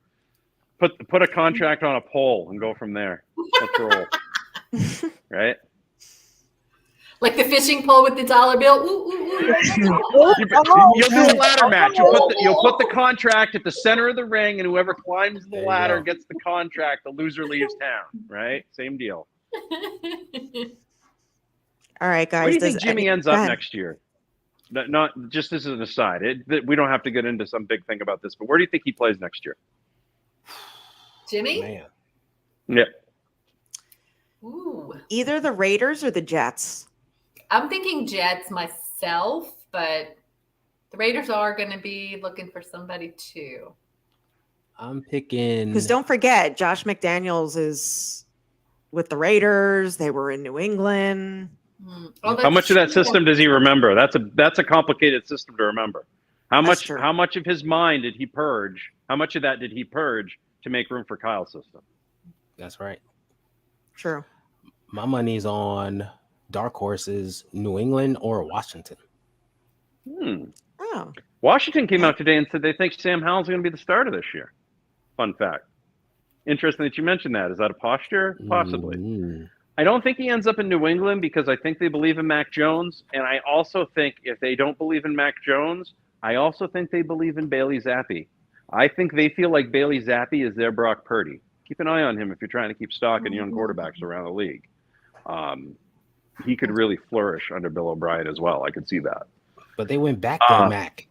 Put a contract on a poll and go from there. Let's roll. Right? Like the fishing pole with the dollar bill. You'll do a ladder match. You'll put the contract at the center of the ring, and whoever climbs the ladder gets the contract. The loser leaves town. Right? Same deal. All right, guys. Where do you think Jimmy ends up next year? Not just as an aside. We don't have to get into some big thing about this, but where do you think he plays next year? Jimmy? Man. Yeah. Ooh. Either the Raiders or the Jets. I'm thinking Jets myself, but the Raiders are going to be looking for somebody too. I'm picking. Because don't forget, Josh McDaniels is with the Raiders. They were in New England. Oh, how much of that system does he remember? That's a complicated system to remember. How much of his mind did he purge? How much of that did he purge to make room for Kyle's system? That's right. True. My money's on dark horses, New England or Washington. Oh. Washington came out today and said they think Sam Howell's going to be the starter this year. Fun fact. Interesting that you mentioned that. Is that a posture? Possibly. I don't think he ends up in New England because I think they believe in Mac Jones. And I also think if they don't believe in Mac Jones, I also think they believe in Bailey Zappi. I think they feel like Bailey Zappi is their Brock Purdy. Keep an eye on him if you're trying to keep stock in young quarterbacks around the league. He could really flourish under Bill O'Brien as well. I could see that. But they went back to Mac.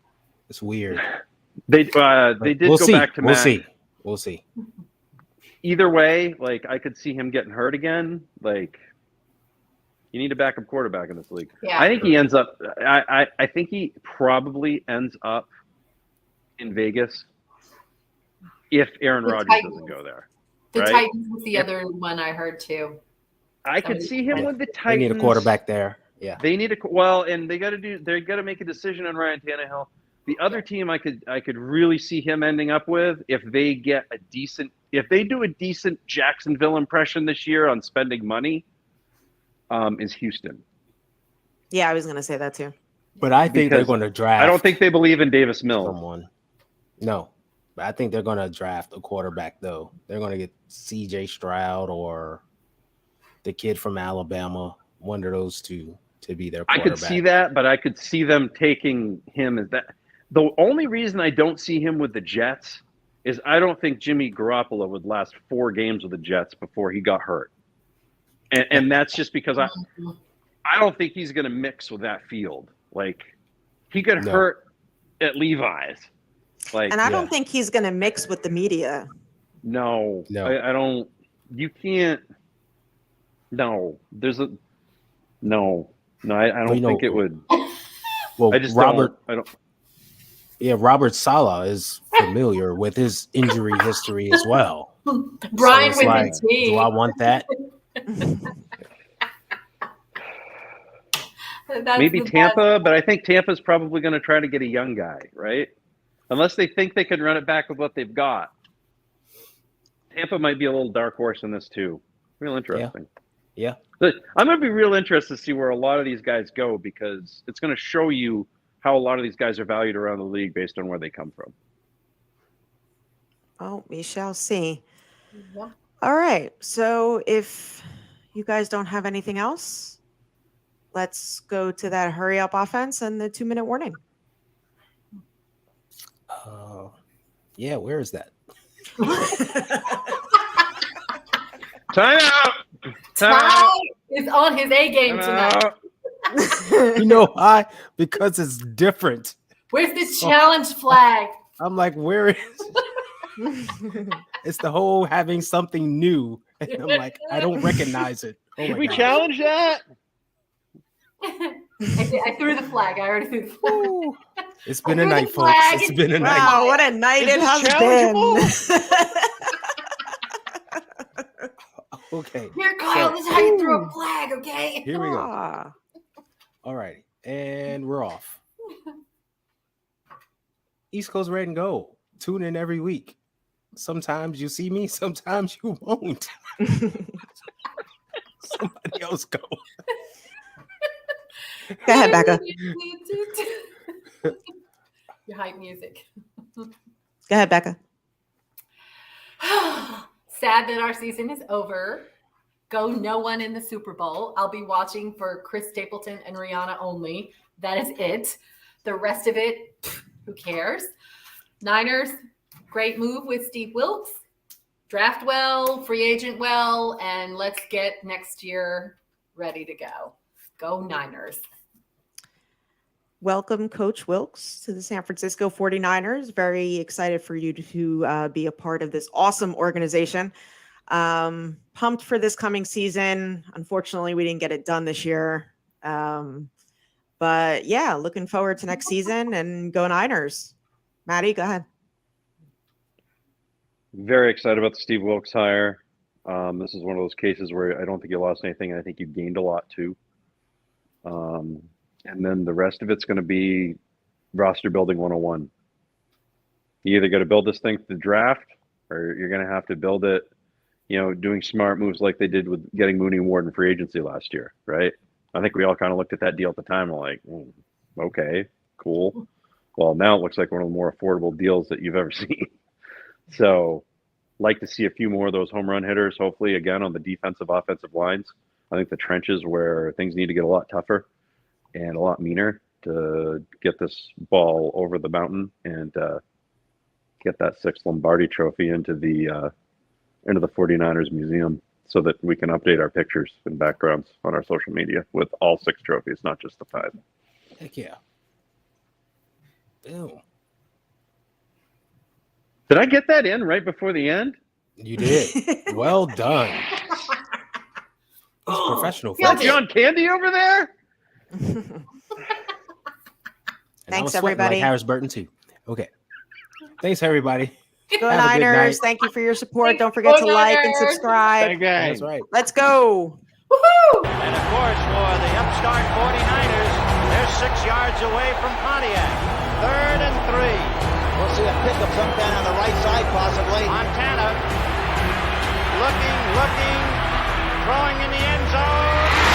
It's weird. They did go back to Mac. We'll see. Either way, like I could see him getting hurt again. Like you need a backup quarterback in this league. Yeah. I think he ends up. I think he probably ends up in Vegas if Aaron The Rodgers Titans. doesn't go there. The right? Titans was the other one I heard too. I could see him with the They Titans. need a quarterback there. Yeah. They need and they got to make a decision on Ryan Tannehill. The other team I could really see him ending up with if they do a decent Jacksonville impression this year on spending money, is Houston. Yeah, I was going to say that too. But I think they're Because going to draft. I don't think they believe in Davis Mills. someone. No, but I think they're going to draft a quarterback though. They're going to get C.J. Stroud or the kid from Alabama, one of those two, to be their I quarterback. could see that, but I could see them taking him as that. The only reason I don't see him with the Jets is I don't think Jimmy Garoppolo would last 4 games with the Jets before he got hurt. And that's just because I don't think he's going to mix with that field. Like, he got hurt at Levi's. Like, And I don't think he's going to mix with the media. No. I don't. You can't. No. There's a. No. No, I don't think it would. Well, I just Robert. I don't. Yeah, Robert Saleh is familiar with his injury history as well. Brian So with it's the T. do I want that? That's Maybe the Tampa, but I think Tampa's probably going to try to get a young guy, right? Unless they think they can run it back with what they've got. Tampa might be a little dark horse in this too. Real interesting. Yeah. But I'm going to be real interested to see where a lot of these guys go because it's going to show you how a lot of these guys are valued around the league based on where they come from. Oh, we shall see. Yeah. All right. So if you guys don't have anything else, let's go to that hurry up offense and the 2-minute warning. Yeah, where is that? Time out! Ty is on his A game tonight. You know why? Because it's different. Where's the challenge flag? I'm like, where is it's the whole having something new. And I'm like, I don't recognize it. Oh Did my we gosh. challenge that? I threw the flag. I already threw the flag. Ooh. It's been a threw the night, folks. flag. It's been a night. Wow, what a night Is it this has challengeable? been. Okay. Here, Kyle, this is how you throw a flag, okay? Here we go. Ah. All right. And we're off. East Coast Red and Gold. Tune in every week. Sometimes you see me, sometimes you won't. Somebody else go. Go ahead, Becca. Your hype music. Go ahead, Becca. Sad that our season is over. Go no one in the Super Bowl. I'll be watching for Chris Stapleton and Rihanna only. That is it. The rest of it, who cares? Niners, great move with Steve Wilks. Draft well, free agent well, and let's get next year ready to go. Go Niners. Welcome, Coach Wilks, to the San Francisco 49ers. Very excited for you to be a part of this awesome organization. Pumped for this coming season. Unfortunately, we didn't get it done this year. But yeah, looking forward to next season and go Niners. Maddie, go ahead. Very excited about the Steve Wilks hire. This is one of those cases where I don't think you lost anything. I think you gained a lot too. And then the rest of it's going to be roster building 101. You either got to build this thing through the draft or you're going to have to build it, doing smart moves like they did with getting Mooney and Ward in free agency last year, right? I think we all kind of looked at that deal at the time and like, okay, cool. Well, now it looks like one of the more affordable deals that you've ever seen. So like to see a few more of those home run hitters, hopefully, again, on the defensive, offensive lines. I think the trenches where things need to get a lot tougher and a lot meaner to get this ball over the mountain and get that 6th Lombardi trophy into the 49ers museum so that we can update our pictures and backgrounds on our social media with all 6 trophies, not just the 5. Heck yeah. Boom. Did I get that in right before the end? You did. Well done. He's professional. Yeah, folks. John Candy over there? And I Thanks, was sweating everybody. Like Harris Burton too. Okay. Thanks, everybody. Go Have a good Niners. night. Thank you for your support. Thanks, Don't forget to go like and Niners. subscribe. That's right. Let's go. Woohoo! And of course, for the upstart 49ers, they're 6 yards away from Pontiac. 3rd and 3. We'll see a pickup sometime on the right side, possibly. Montana looking, throwing in the end zone.